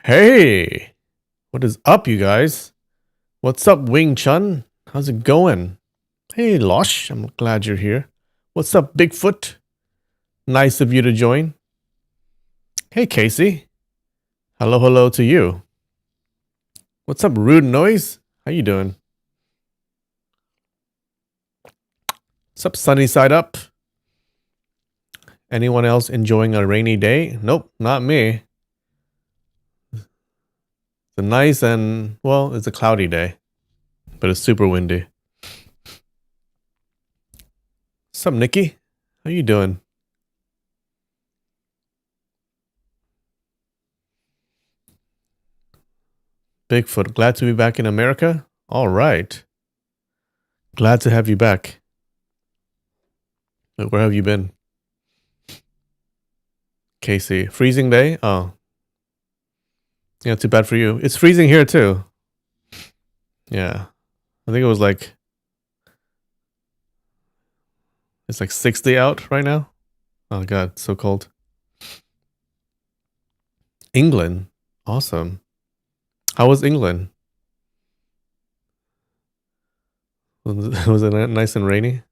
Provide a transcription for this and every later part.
Hey, what is up, you guys? What's up, Wing Chun? How's it going? Hey, Losh, I'm glad you're here. What's up, Bigfoot? Nice of you to join. Hey, Casey. Hello, hello to you. What's up, Rude Noise? How you doing? What's up, Sunny Side Up? Anyone else enjoying a rainy day? Nope, not me. It's a nice and, well, it's a cloudy day, but it's super windy. What's up, Nikki? How you doing? Bigfoot, glad to be back in America. All right. Glad to have you back. Where have you been? Casey, freezing day? Oh. Yeah, too bad for you. It's freezing here too. Yeah. I think it was like, it's like 60 out right now. Oh God, so cold. England. Awesome. How was England? Was it nice and rainy?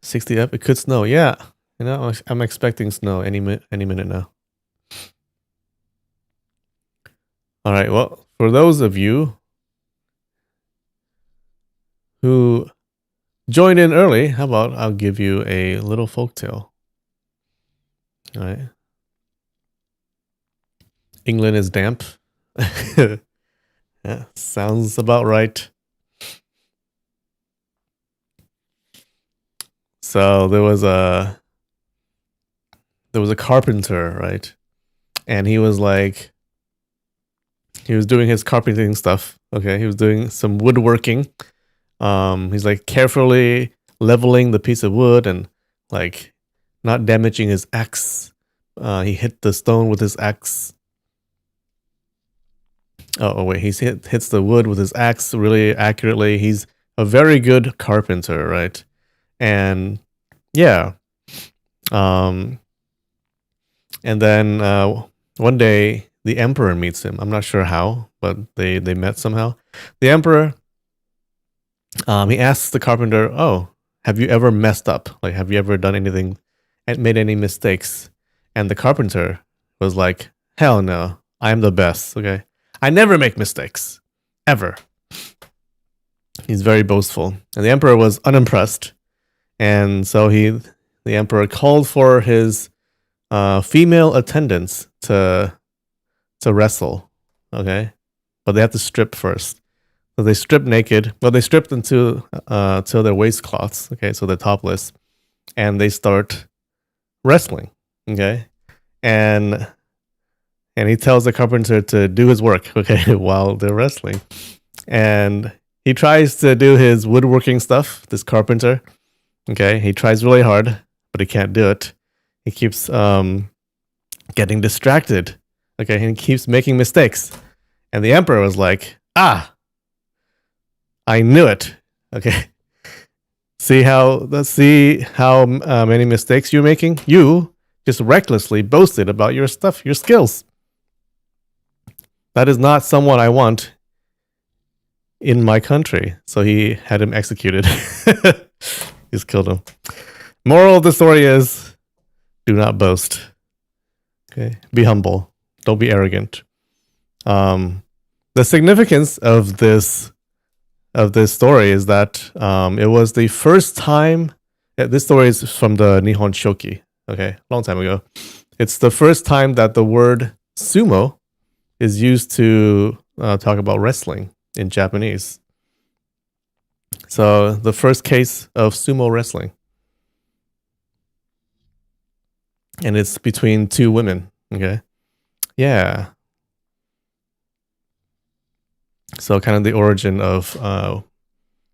$60 up. It could snow. Yeah. You know, I'm expecting snow any minute now. All right. Well, for those of you who joined in early, how about I'll give you a little folktale. All right. England is damp. Yeah, sounds about right. So there was a carpenter, right? And he was doing his carpenting stuff. Okay, he was doing some woodworking. He's like carefully leveling the piece of wood and like not damaging his axe. He hit the stone with his axe. Oh wait, hits the wood with his axe really accurately. He's a very good carpenter, right? And yeah, um, and then one day the emperor meets him. I'm not sure how, but they met somehow. The emperor, he asks the carpenter, "Oh, have you ever messed up? Like, have you ever done anything and made any mistakes?" And the carpenter was like, "Hell no, I'm the best. Okay, I never make mistakes, ever." He's very boastful, and the emperor was unimpressed, and so the emperor called for his female attendants to wrestle. Okay, but they have to strip first. So they strip naked. Well, they stripped into till their waistcloths. Okay, so they're topless, and they start wrestling. Okay, and he tells the carpenter to do his work. Okay, while they're wrestling, and he tries to do his woodworking stuff. This carpenter. Okay, he tries really hard, but he can't do it. He keeps getting distracted. Okay, and he keeps making mistakes. And the emperor was like, "Ah, I knew it." Okay, see how many mistakes you're making. You just recklessly boasted about your stuff, your skills. That is not someone I want in my country. So he had him executed. Just killed him. Moral of the story is, do not boast. Okay, be humble. Don't be arrogant. The significance of this story is that it was the first time. This story is from the Nihon Shoki. Okay, long time ago. It's the first time that the word sumo is used to talk about wrestling in Japanese. So the first case of sumo wrestling, and it's between two women. Okay, yeah. So kind of the origin of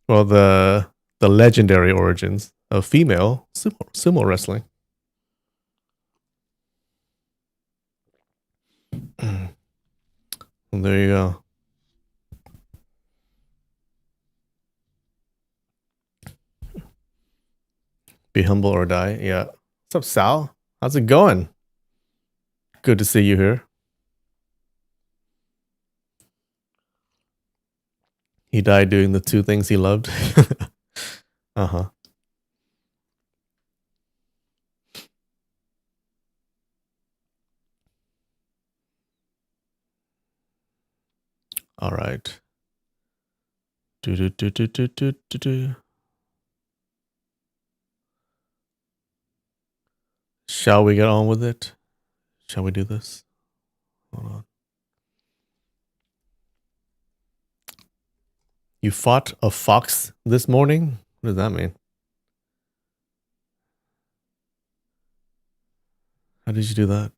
the legendary origins of female sumo wrestling. And there you go. Be humble or die. Yeah. What's up, Sal? How's it going? Good to see you here. He died doing the two things he loved. Uh-huh. All right. Do do do do do do do do. Shall we get on with it? Shall we do this? Hold on. You fought a fox this morning? What does that mean? How did you do that?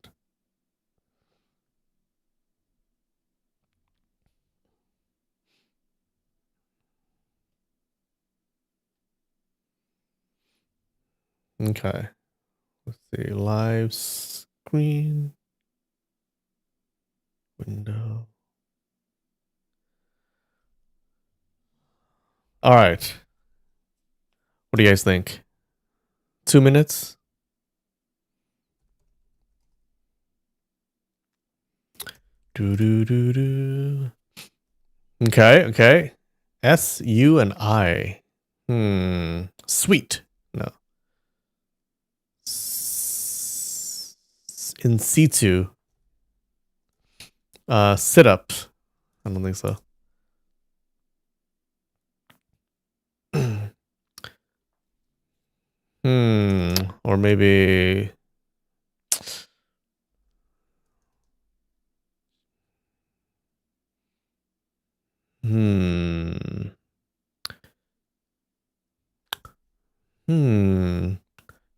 Okay. Let's see. Live screen. Window. All right. What do you guys think? 2 minutes? Do do do do. Okay, okay. S, U, and I. Sweet. No. In situ. Sit up. I don't think so. Or maybe.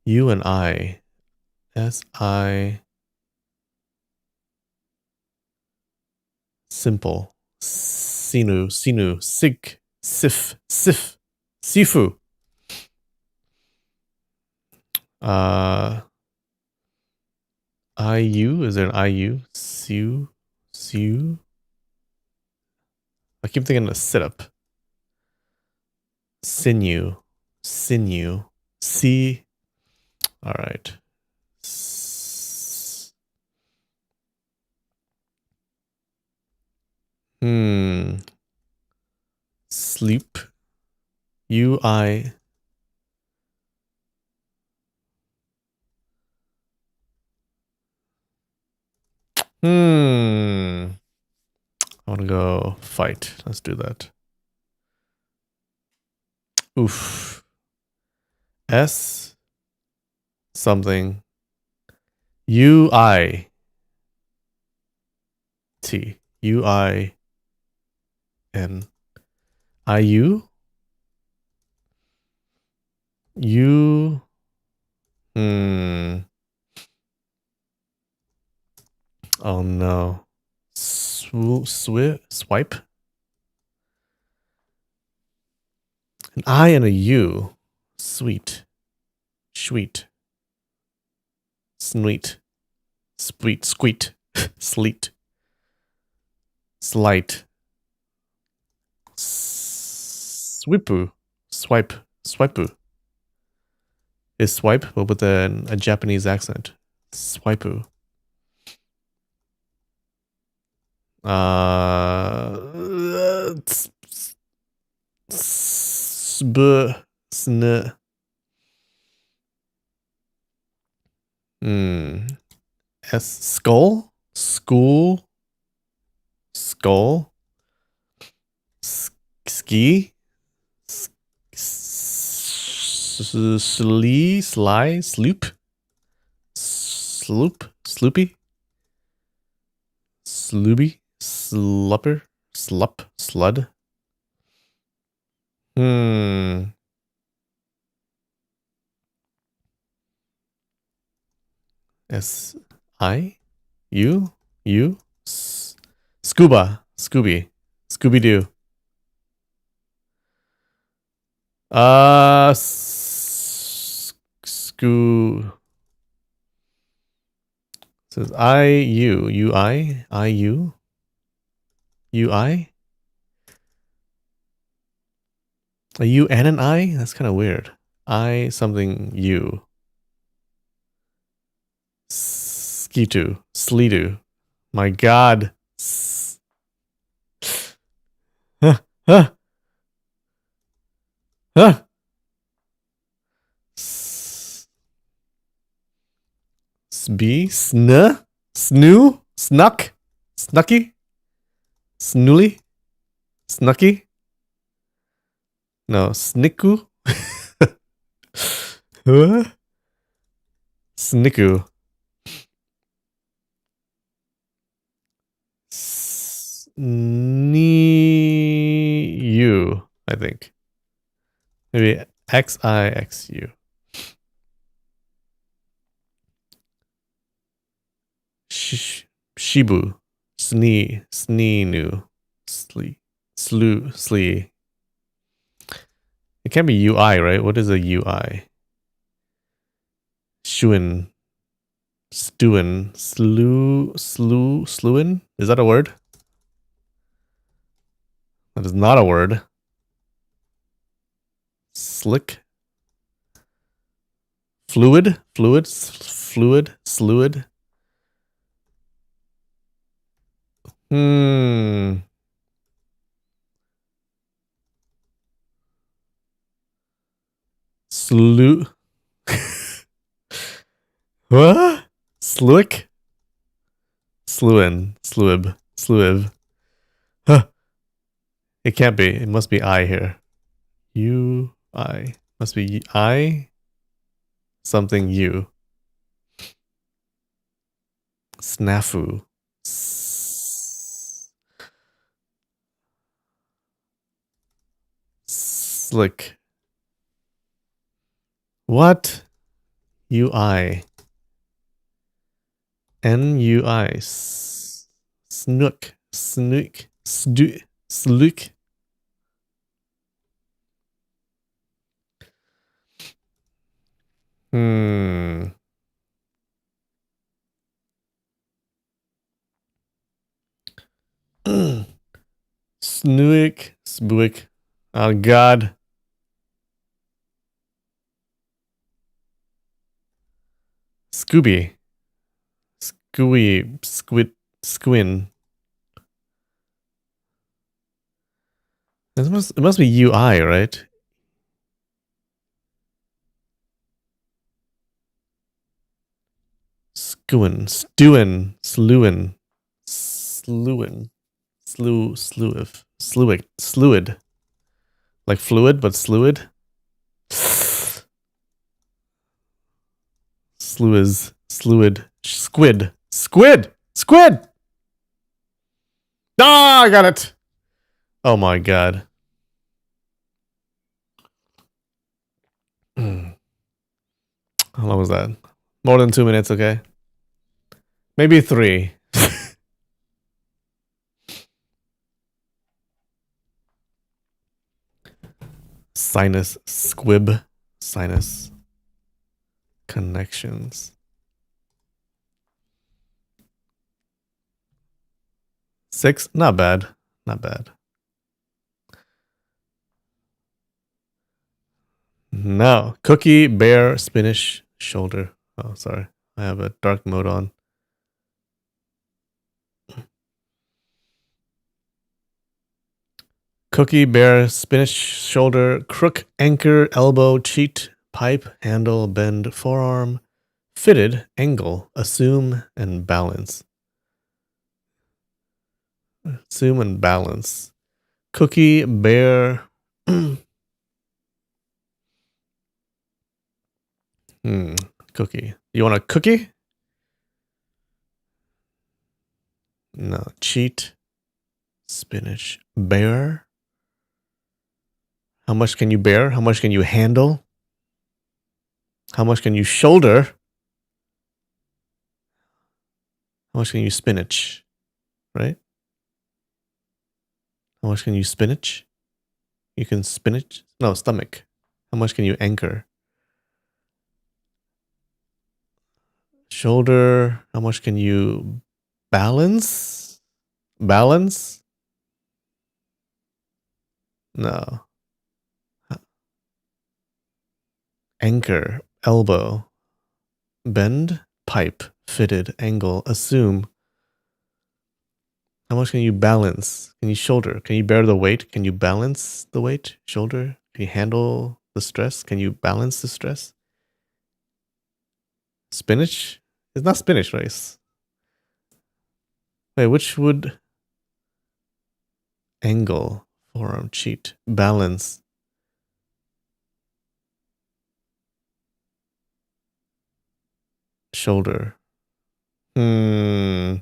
You and I. S-I. Simple. Sinu. Sig. Sif. Sifu. IU? Is there an IU? Siu? I keep thinking of sit up. Sinew. C. All right. Sleep. UI. I want to go fight. Let's do that. Oof. S. Something. UI. T. UI. N. IU. U. Oh no. Swipe. An I and a U. Sweet. Sweet. Sweet. Squeet. Sleet. Slight. Swipu. Swipeu. Is swipe, but with a Japanese accent. Swipeu. Sn. Skull? School? Skull? Ski? Sly? Sloop? Sloopy? Slooby? Slupper? Slud? S I U Scuba Scooby Doo. Says UI. A U and an I? That's kind of weird. I something you. Skitu. Slidu. My god. Huh, huh, huh. Sbee. Sn. Snoo. Snuck. Snucky. Snooly. Snucky. No. Snicku. Huh? Snicku. Snee. I think. Maybe XIXU. Shibu. Sneenu. Slee. It can't be UI, right? What is a UI? Shuin. Stewin. Slewin? Is that a word? That is not a word. Slick. Fluid. Sluid. What? Slick? Slewiv. Huh. It can't be. It must be I here. I. Must be I. Something you. Snafu. Slick. What? UI. NUI. Snook. Slook. Spook. Oh god. Scooby. Squin. It must be UI, right? Stewin. Sluid. Like fluid, but sluid. Sluid. Squid! Ah, I got it! Oh my god. How long was that? More than 2 minutes, okay? Maybe 3. Sinus. Squib. Sinus. Connections. 6. Not bad. No. Cookie, bear, spinach, shoulder. Oh, sorry. I have a dark mode on. Cookie, bear, spinach, shoulder, crook, anchor, elbow, cheat, pipe, handle, bend, forearm, fitted, angle, assume, and balance. Assume and balance. Cookie, bear. Cookie. You want a cookie? No. Cheat. Spinach. Bear. How much can you bear? How much can you handle? How much can you shoulder? How much can you spinach? Right? How much can you spinach? You can spinach? No, stomach. How much can you anchor? Shoulder. How much can you balance? Balance? No. anchor, elbow, bend, pipe, fitted, angle, assume. How much can you balance? Can you shoulder? Can you bear the weight? Can you balance the weight? Shoulder? Can you handle the stress? Can you balance the stress? Spinach? It's not spinach, right? Wait, which would angle, forearm, cheat, balance? Shoulder. Okay,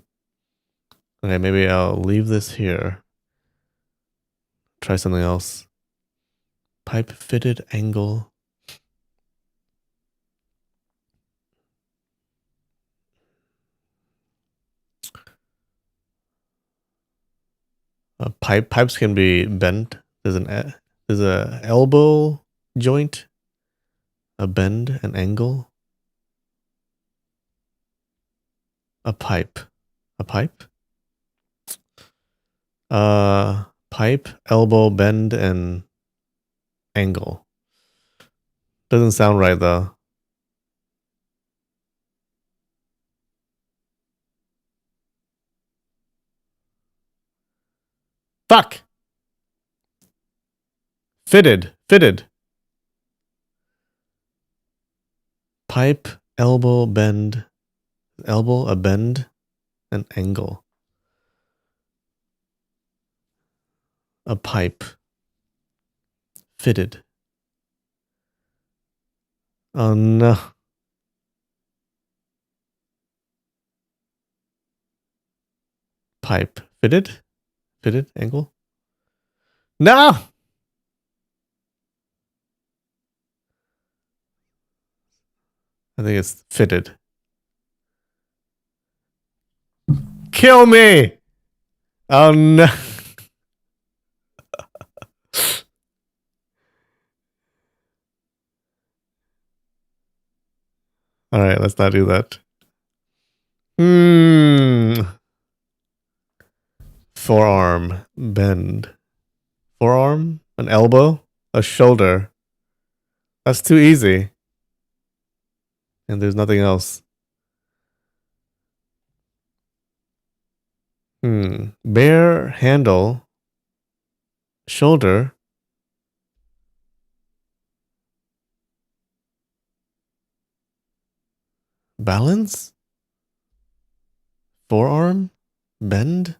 maybe I'll leave this here. Try something else. Pipe fitted angle. Pipes can be bent. There's a elbow joint, a bend, an angle, a pipe, a pipe. Pipe, elbow, bend, and angle. Doesn't sound right though. Fuck. Fitted. Pipe, elbow, bend, elbow, a bend, an angle. A pipe. Fitted. Oh no. Pipe. Fitted? Fitted angle? No! I think it's fitted. Kill me! Oh no. Alright, let's not do that. Forearm. Bend. Forearm? An elbow? A shoulder. That's too easy. And there's nothing else. Bear handle. Shoulder. Balance? Forearm? Bend?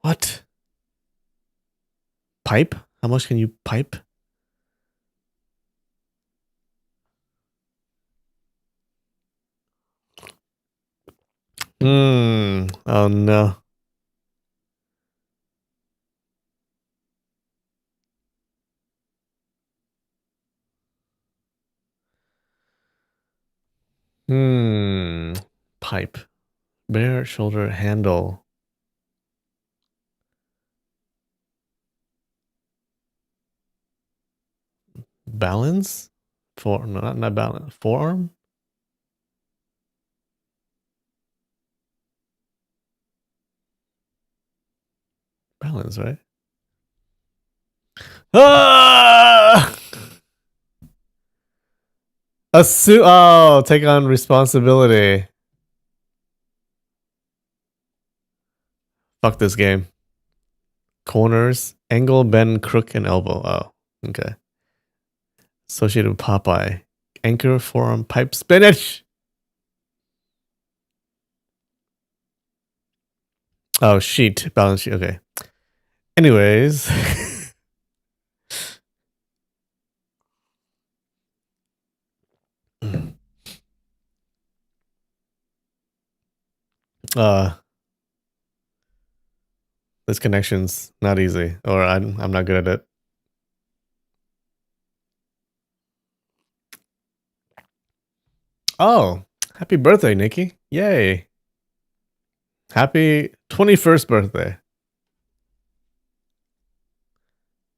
What? Pipe? How much can you pipe? Oh no. Pipe. Bear shoulder handle. Balance? No, not balance. Forearm? Balance, right? Ah! Take on responsibility. Fuck this game. Corners, angle, bend, crook, and elbow. Oh, okay. Associated with Popeye. Anchor, forearm, pipe, spinach. Oh, sheet, balance sheet. Okay. Anyways. This connection's not easy, or I'm not good at it. Oh, happy birthday, Nikki. Yay. Happy 21st birthday.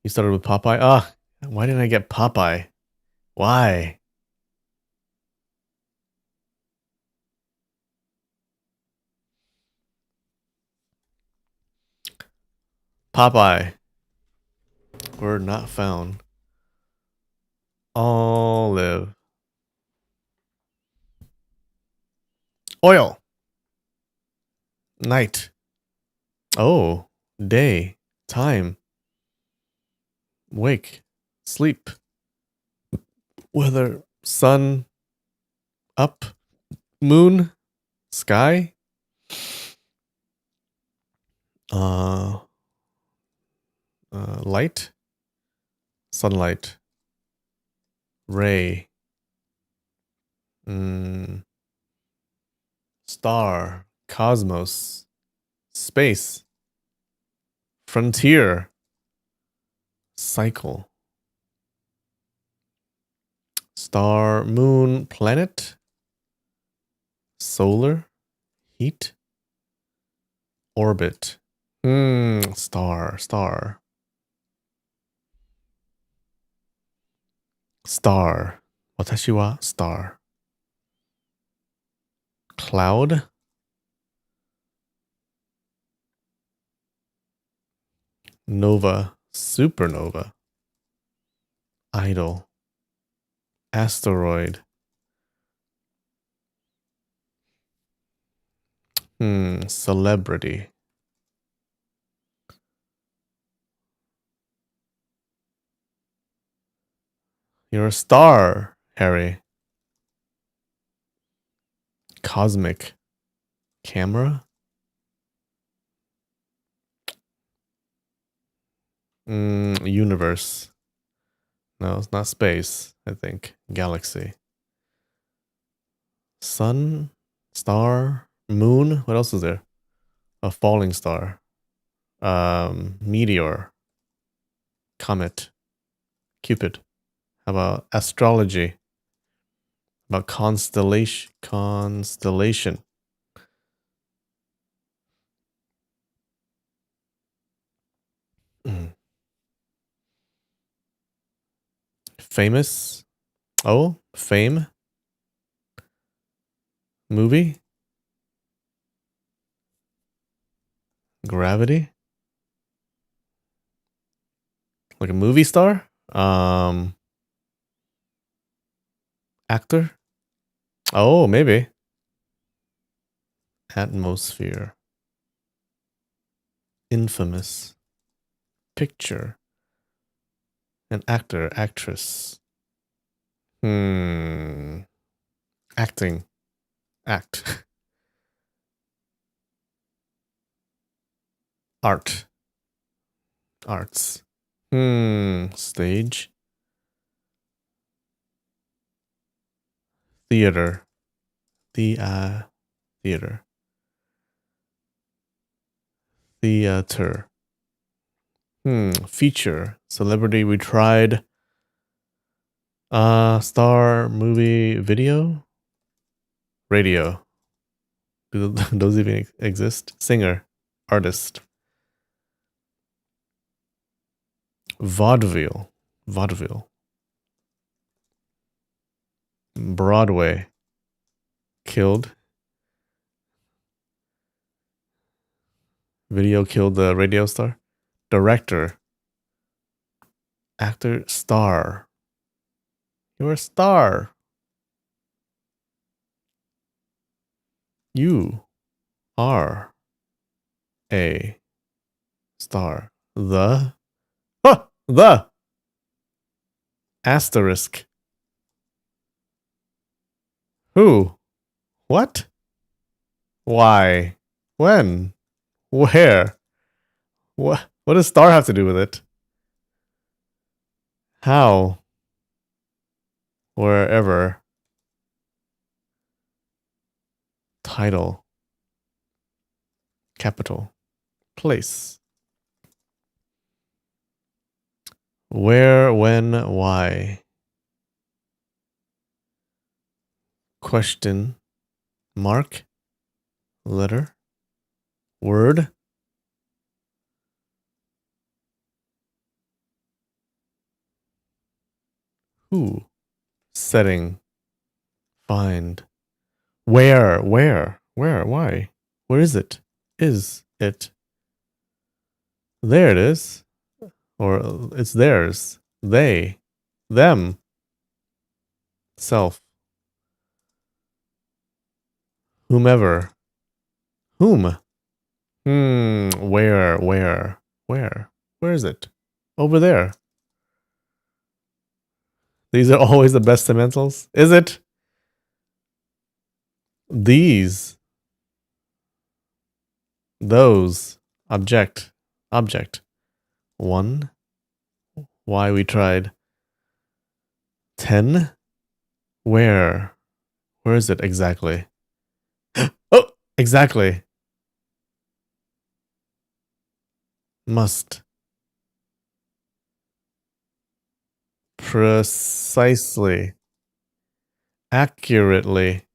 You started with Popeye? Why didn't I get Popeye? Why? Popeye. Word not found. Oh. Oil. Night. Oh, day. Time. Wake. Sleep. Weather. Sun. Up. Moon. Sky. Uh, light. Sunlight. Ray. Star. Cosmos. Space. Frontier. Cycle. Star, moon, planet. Solar. Heat. Orbit. Star. Star. 私は star. Cloud. Nova. Supernova. Idol. Asteroid. Celebrity. You're a star, Harry. Cosmic. Camera. Universe. No, it's not space, I think. Galaxy. Sun. Star. Moon. What else is there? A falling star. Meteor. Comet. Cupid. How about astrology? How about constellation? Constellation. Famous. Oh, fame. Movie. Gravity. Like a movie star. Actor. Oh, maybe. Atmosphere. Infamous. Picture. An actor, actress. Acting. Act. Art. Arts. Stage. Theater. Theater. Theater. Feature. Celebrity. We tried. Star, movie, video. Radio. Do those even exist? Singer. Artist. Vaudeville. Broadway. Killed. Video killed the radio star. Director. Actor. Star. You're a star. You are a star. The asterisk. Who? What? Why? When? Where? What does star have to do with it? How? Wherever. Title. Capital. Place. Where, when, why. Question. Mark. Letter. Word. Who? Setting. Find. Where? Why? Where is it? Is it? There it is. Or it's theirs. They. Them. Self. Whomever. Whom? Where? Where is it? Over there. These are always the best dimensionals? Is it? These. Those. Object. Object. 1. Why we tried. 10. Where? Where is it exactly? Oh! Exactly. Must. Precisely. Accurately.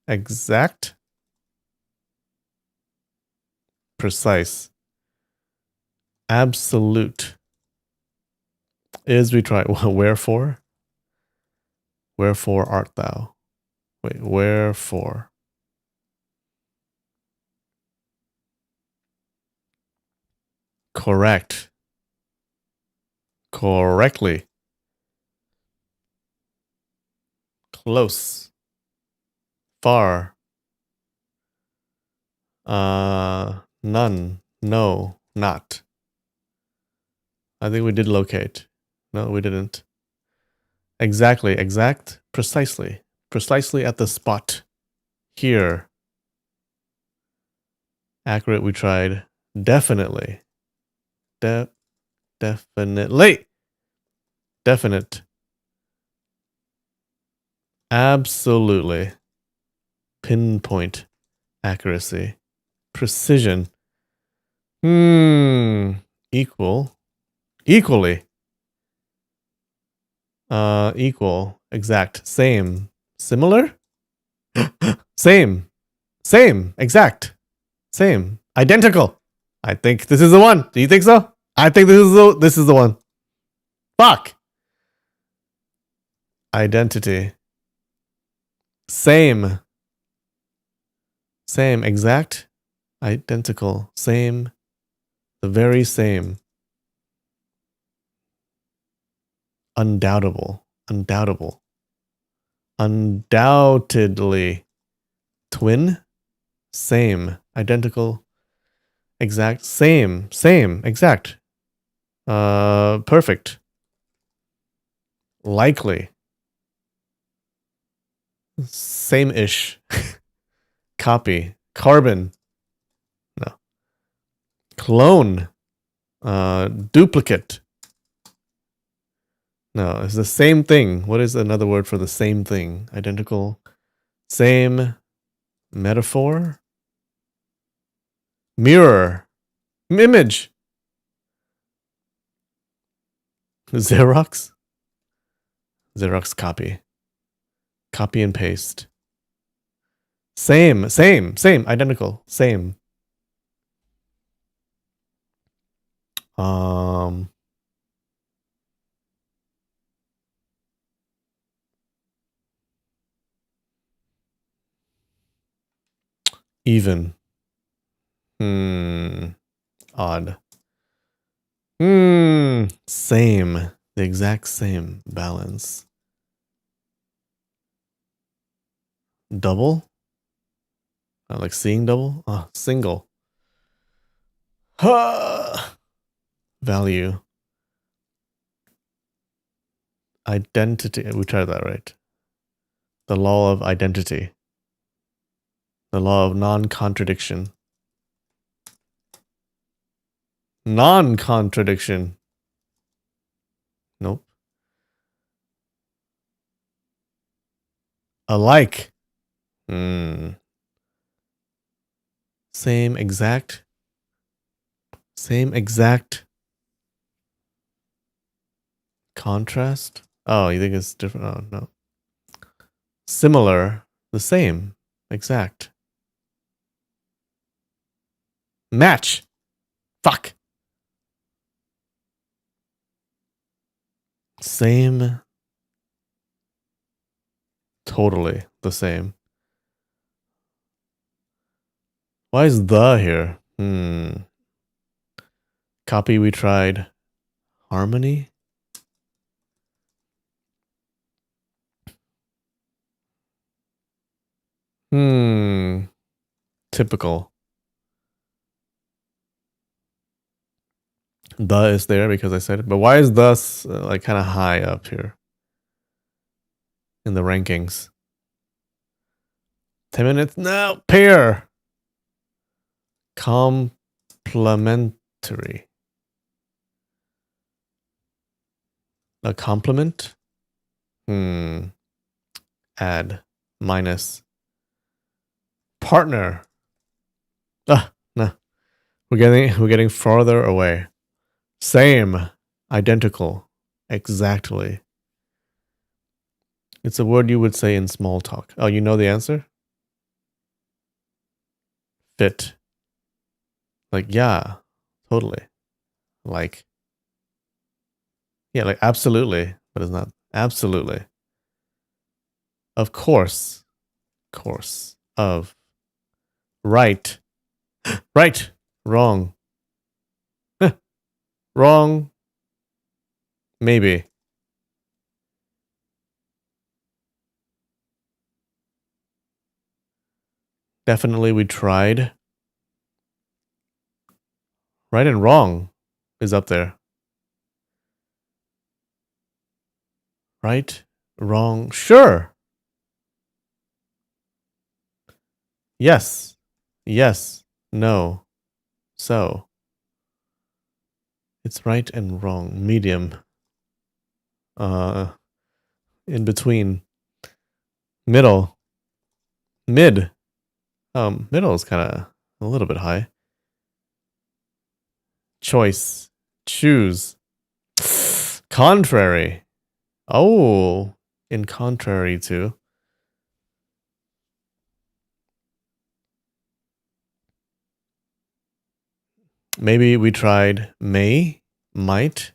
Exact. Precise. Absolute. Is we try. Wherefore? Wherefore art thou? Wait, wherefore? Correct. Correctly. Close. Far. None. No. Not. I think we did locate. No, we didn't. Exactly. Exact. Precisely. Precisely at the spot. Here. Accurate, we tried. Definitely. Definitely. Definite. Absolutely. Pinpoint. Accuracy. Precision. Equal. Equally. Equal. Exact. Same. Similar? Same. Same. Exact. Same. Identical. I think this is the one. Do you think so? I think this is the one. Fuck. Identity. Same. Same. Exact. Identical. Same. The very same. Undoubtable. Undoubtable. Undoubtedly. Twin. Same. Identical. Exact. Same. Same. Exact. Perfect. Likely. Same-ish. Copy. Carbon. No. Clone. Duplicate. No, it's the same thing. What is another word for the same thing? Identical. Same. Metaphor. Mirror. Image. Xerox. Xerox copy. Copy and paste. Same. Identical. Same. Even. Odd. Same. The exact same. Balance. Double. Like seeing double. Single. Value. Identity. We tried that, right? The law of identity. The law of non-contradiction. Non-contradiction. Nope. Alike. Same exact. Same exact. Contrast. Oh, you think it's different? Oh, no. Similar. The same. Exact. Match. Fuck. Same. Totally the same. Why is the here? Copy, we tried. Harmony? Typical. The is there because I said it. But why is thus like kind of high up here in the rankings? 10 minutes? No. Pair. Complementary. A compliment? Add. Minus. Partner. Ah, no. We're getting farther away. Same. Identical. Exactly. It's a word you would say in small talk. Oh, you know the answer? Fit. Like, yeah, totally. Like, yeah, like absolutely, but it's not absolutely. Of course. Course. Of. Right. Right. Wrong. Wrong. Maybe. Definitely we tried. Right and wrong is up there. Right, wrong, sure. Yes. Yes. No. So. It's right and wrong. Medium. In between. Middle. Mid. Middle is kind of a little bit high. Choice. Choose. Contrary. Oh, in contrary to. Maybe we tried may, might,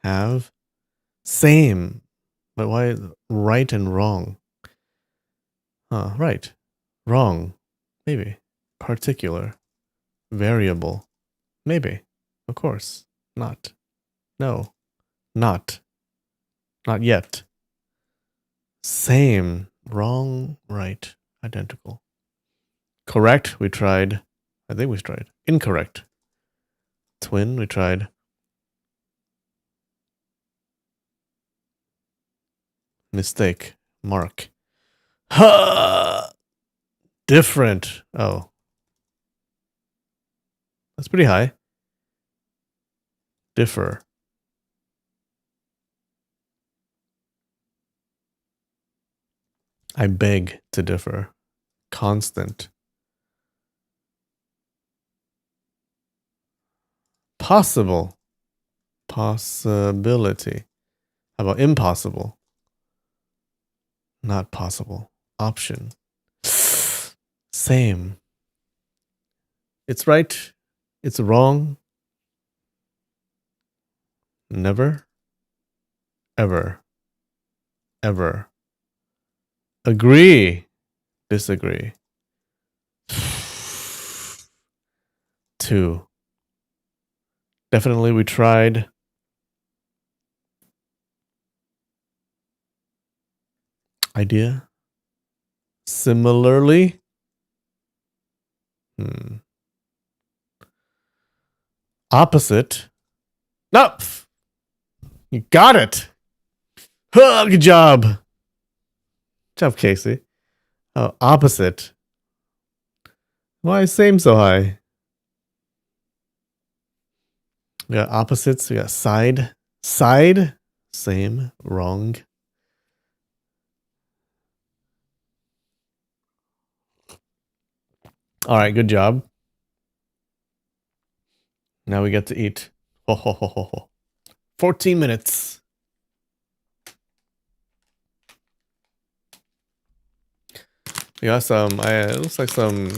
have, same. But why right and wrong? Right. Wrong. Maybe. Particular. Variable. Maybe. Of course. Not. No. Not. Not yet. Same. Wrong. Right. Identical. Correct. We tried. I think we tried. Incorrect. Twin. We tried. Mistake. Mark. Ha! Different. Oh. That's pretty high. Differ. I beg to differ. Constant. Possible. Possibility. How about impossible? Not possible. Option. Same. It's right. It's wrong. Never. Ever. Ever. Agree. Disagree. 2. Definitely we tried. Idea. Similarly. Opposite. No. You got it. Oh, good job. Good job, Casey. Oh, opposite. Why is same so high? We got opposites. We got side. Side. Same. Wrong. All right. Good job. Now we get to eat. 14 minutes. We got some, it looks like some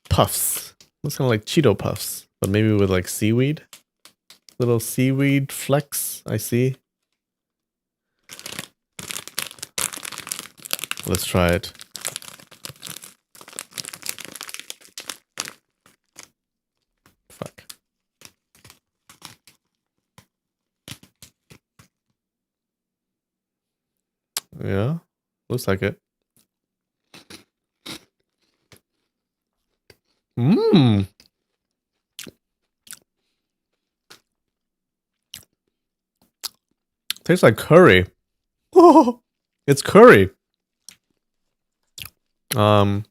puffs. Looks kind of like Cheeto puffs, but maybe with like seaweed. Little seaweed flecks, I see. Let's try it. Fuck. Yeah, looks like it. Mmm. Tastes like curry. Oh, it's curry. With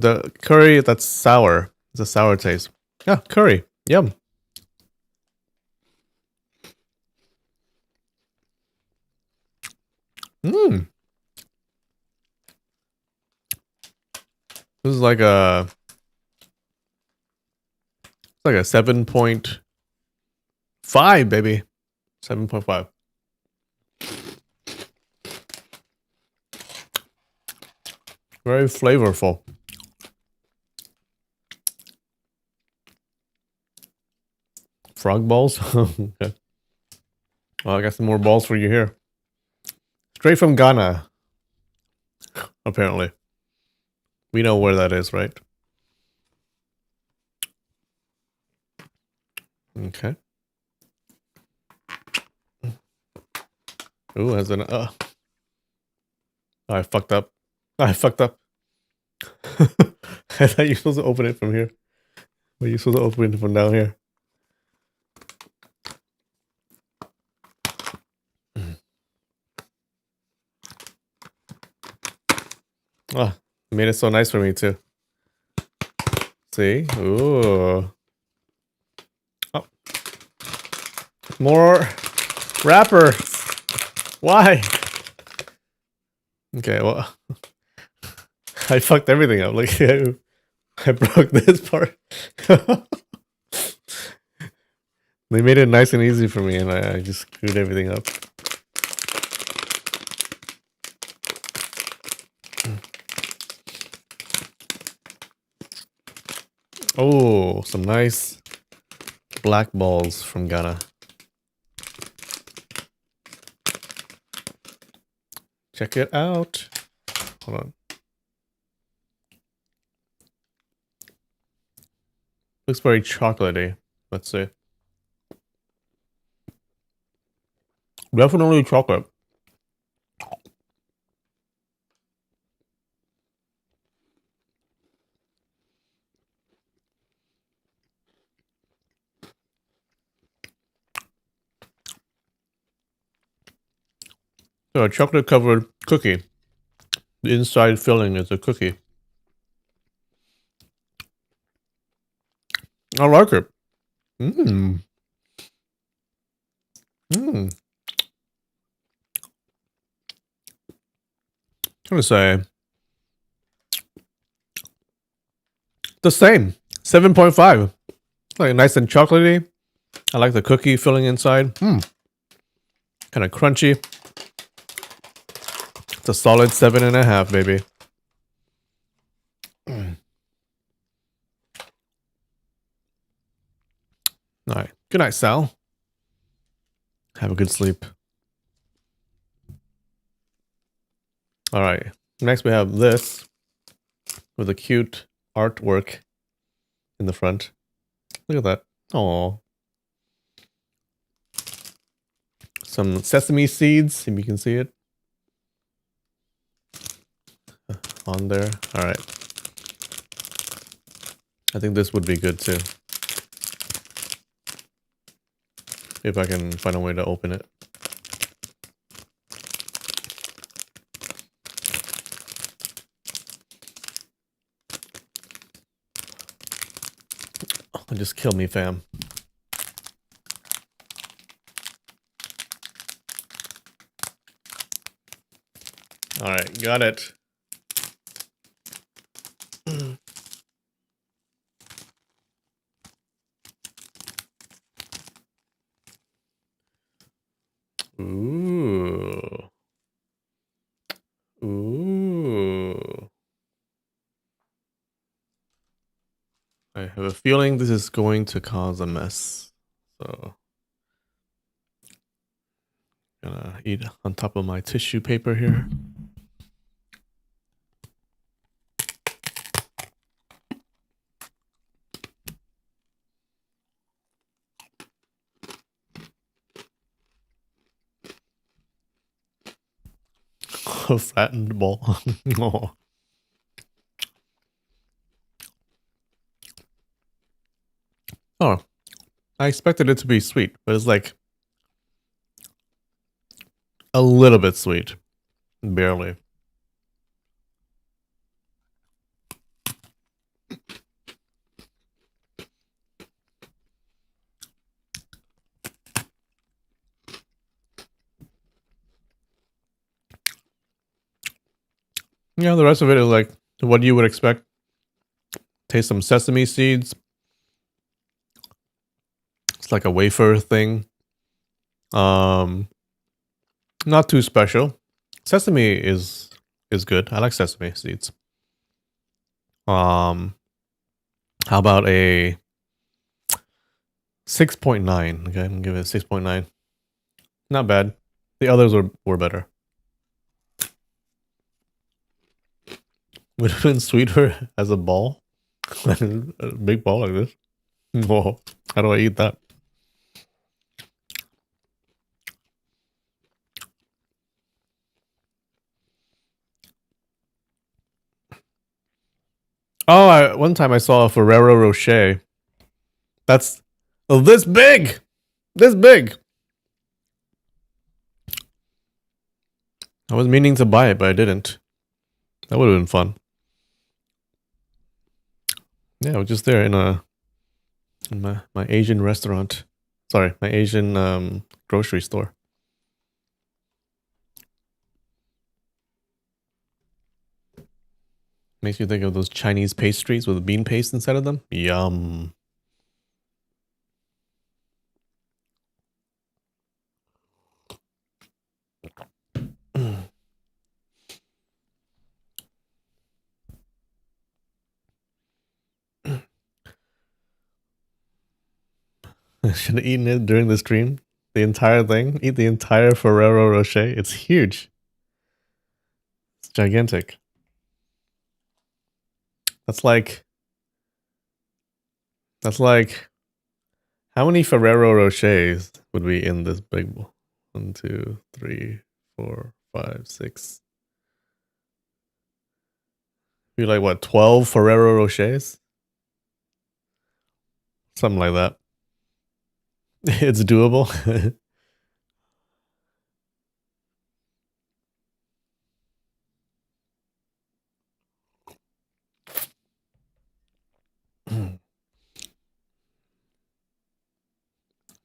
a curry that's sour. It's a sour taste. Yeah, curry. Yum. Mmm. This is like a 7.5, baby. 7.5. Very flavorful. Frog balls? Okay. Well, I got some more balls for you here. Straight from Ghana. Apparently. We know where that is, right? Okay. Ooh, has an I fucked up. I fucked up. I thought you were supposed to open it from here. But you're supposed to open it from down here. Ah, made it so nice for me too. See? Ooh. Oh. More wrapper. Why? Okay, well. I fucked everything up. Like, I broke this part. They made it nice and easy for me, and I just screwed everything up. Oh, some nice black balls from Ghana. Check it out. Hold on. Looks very chocolatey. Let's see. Definitely chocolate. So a chocolate covered cookie. The inside filling is a cookie. I like it. Mmm. Mmm. I'm gonna say the same. 7.5. Like nice and chocolatey. I like the cookie filling inside. Kind of crunchy. It's a solid 7.5, baby. All right. Good night, Sal. Have a good sleep. All right. Next, we have this with a cute artwork in the front. Look at that. Oh. Some sesame seeds, if you can see it. On there. All right. I think this would be good too. If I can find a way to open it. Oh, just kill me, fam. All right, got it. Ooh. Ooh. I have a feeling this is going to cause a mess. So, gonna eat on top of my tissue paper here. A flattened ball. Oh. Oh, I expected it to be sweet, but it's like a little bit sweet. Barely. Yeah, the rest of it is like what you would expect. Taste some sesame seeds. It's like a wafer thing. Not too special. Sesame is good. I like sesame seeds. How about a 6.9? Okay, I'm gonna give it a 6.9. Not bad. The others were better. Would have been sweeter as a ball. A big ball like this. Whoa. How do I eat that? Oh, one time I saw a Ferrero Rocher. That's this big! This big! I was meaning to buy it, but I didn't. That would have been fun. Yeah, I was just there in my Asian restaurant. Sorry, my Asian grocery store. Makes you think of those Chinese pastries with bean paste inside of them. Yum. Should have eaten it during the stream. The entire thing. Eat the entire Ferrero Rocher. It's huge. It's gigantic. That's like how many Ferrero Rochers would be in this big bowl? 1, 2, 3, 4, 5, 6. Be like what, 12 Ferrero Rochers? Something like that. It's doable.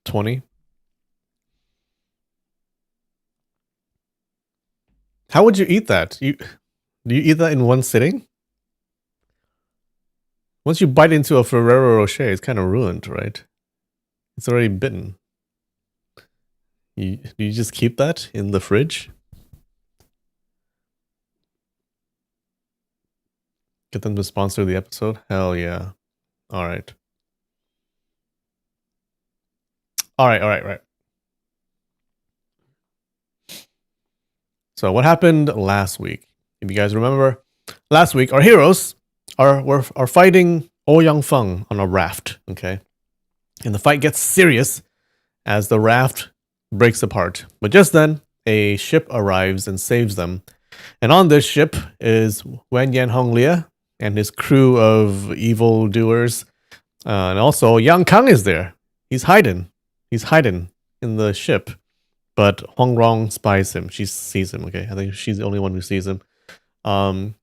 20. How would you eat that? Do you eat that in one sitting? Once you bite into a Ferrero Rocher, it's kind of ruined, right? It's already bitten. Do you just keep that in the fridge? Get them to sponsor the episode? Hell yeah. All right. All right. So what happened last week? If you guys remember, last week our heroes are fighting Ouyang Feng on a raft, okay? And the fight gets serious as the raft breaks apart. But just then, a ship arrives and saves them. And on this ship is Wen Yan Honglia and his crew of evil doers. And also Yang Kang is there. He's hiding. He's hiding in the ship. But Huang Rong spies him. She sees him, okay? I think she's the only one who sees him. And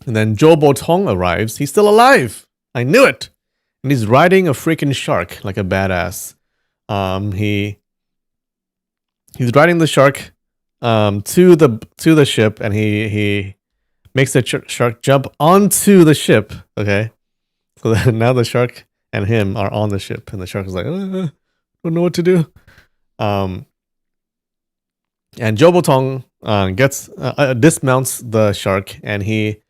then Zhou Botong arrives. He's still alive. I knew it. And he's riding a freaking shark like a badass. He's riding the shark to the ship, and he makes the shark jump onto the ship. Okay, so then now the shark and him are on the ship, and the shark is like, don't know what to do. And Zhou Botong dismounts the shark, and he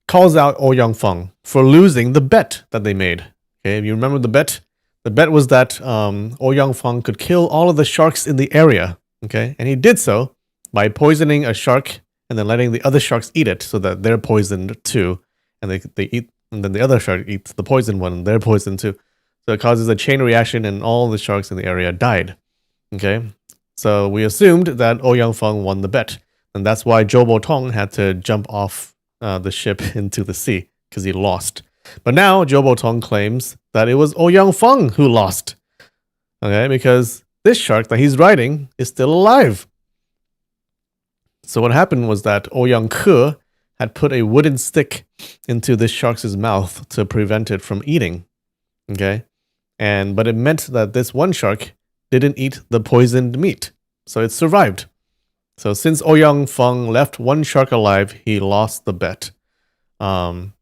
calls out Ouyang Feng for losing the bet that they made. Okay, if you remember the bet, was that Ouyang Feng could kill all of the sharks in the area. Okay, and he did so by poisoning a shark and then letting the other sharks eat it, so that they're poisoned too, and they eat, and then the other shark eats the poisoned one, and they're poisoned too. So it causes a chain reaction, and all the sharks in the area died. Okay, so we assumed that Ouyang Feng won the bet, and that's why Zhou Botong had to jump off the ship into the sea, because he lost. But now Zhou Botong claims that it was Ouyang Feng who lost. Okay, because this shark that he's riding is still alive. So what happened was that Ouyang Ke had put a wooden stick into this shark's mouth to prevent it from eating. Okay, but it meant that this one shark didn't eat the poisoned meat, so it survived. So since Ouyang Feng left one shark alive, he lost the bet. Now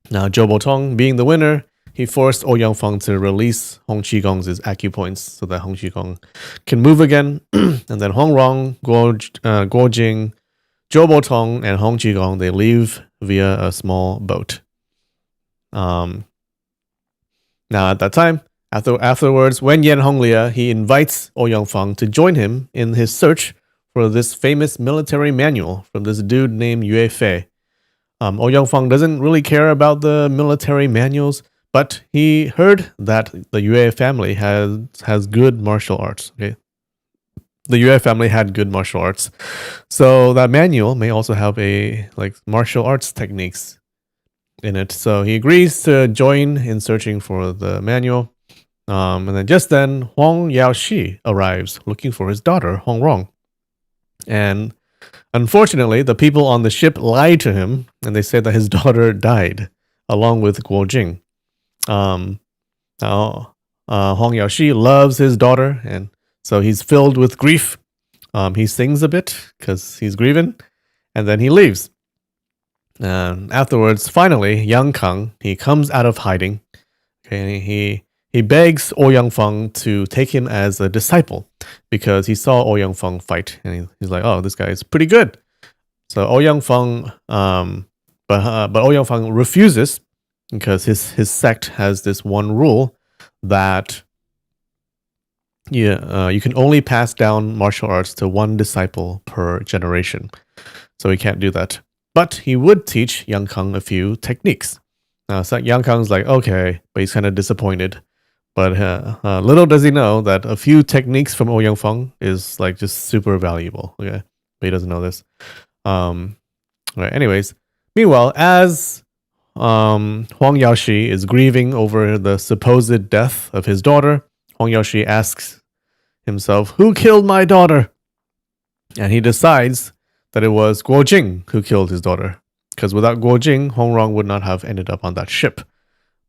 Zhou Botong, being the winner, he forced Ouyang Feng to release Hong Qigong's acupoints so that Hong Qigong can move again. And then Hong Rong, Guo Jing, Zhou Botong, and Hong Qigong, they leave via a small boat. Now at that time, afterwards, Wen Yan Honglia, he invites Ouyang Feng to join him in his search for this famous military manual from this dude named Yue Fei. Ouyang Feng doesn't really care about the military manuals, but he heard that the Yue family has good martial arts. Okay, the Yue family had good martial arts, so that manual may also have a martial arts techniques in it. So he agrees to join in searching for the manual. And then just then, Huang Yaoxi arrives looking for his daughter, Hong Rong. And unfortunately, the people on the ship lied to him, and they said that his daughter died, along with Guo Jing. Now, Hong Yaoxi loves his daughter, and so he's filled with grief. He sings a bit because he's grieving, and then he leaves. Afterwards, finally, Yang Kang, he comes out of hiding. Okay, and he begs Ouyang Feng to take him as a disciple because he saw Ouyang Feng fight, and he's like, "Oh, this guy is pretty good." So Ouyang Feng, but Ouyang Feng refuses because his sect has this one rule that you can only pass down martial arts to one disciple per generation, so he can't do that. But he would teach Yang Kang a few techniques. So Yang Kang's like, okay, but he's kind of disappointed. But little does he know that a few techniques from Ouyang Feng is just super valuable. Okay, but he doesn't know this. Right. Anyways, meanwhile, as Huang Yaoxi is grieving over the supposed death of his daughter, Huang Yaoxi asks himself, "Who killed my daughter?" And he decides that it was Guo Jing who killed his daughter, because without Guo Jing, Hong Rong would not have ended up on that ship.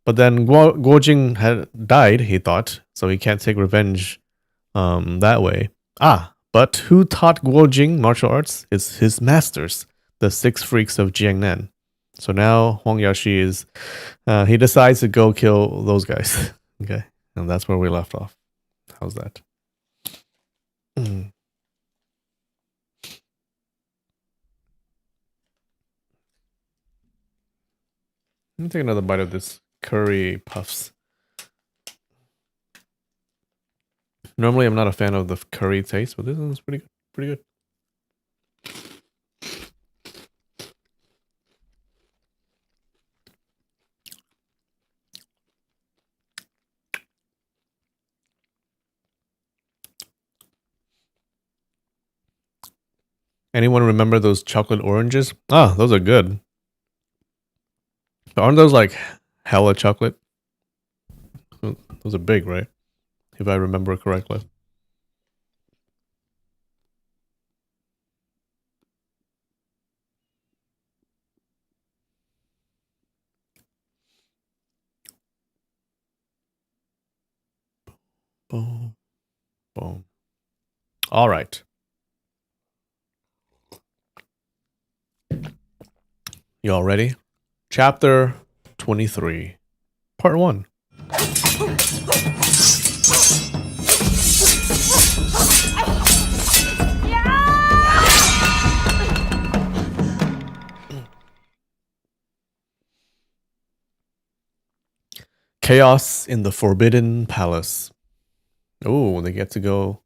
But then Guo Jing had died, he thought, so he can't take revenge that way. But who taught Guo Jing martial arts? Is his masters, the 6 freaks of Jiangnan. So now Huang Yaoxi he decides to go kill those guys. Okay, and that's where we left off. How's that? Let me take another bite of this curry puffs. Normally, I'm not a fan of the curry taste, but this one's pretty good. Pretty good. Anyone remember those chocolate oranges? Those are good. But aren't those like hella chocolate? Those are big, right? If I remember correctly. Boom. Boom. All right. Y'all ready? Chapter 23, Part 1. Chaos in the Forbidden Palace. Oh, they get to go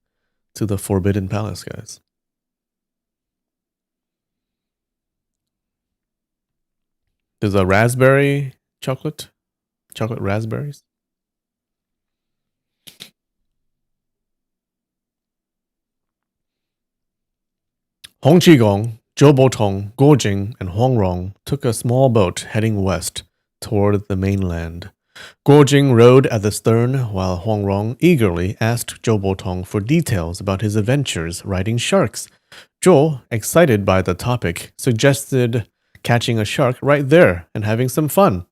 to the Forbidden Palace, guys. There's a raspberry chocolate raspberries. Hong Qigong, Zhou Botong, Guo Jing, and Hong Rong took a small boat heading west toward the mainland. Guo Jing rode at the stern while Huang Rong eagerly asked Zhou Botong for details about his adventures riding sharks. Zhou, excited by the topic, suggested catching a shark right there and having some fun.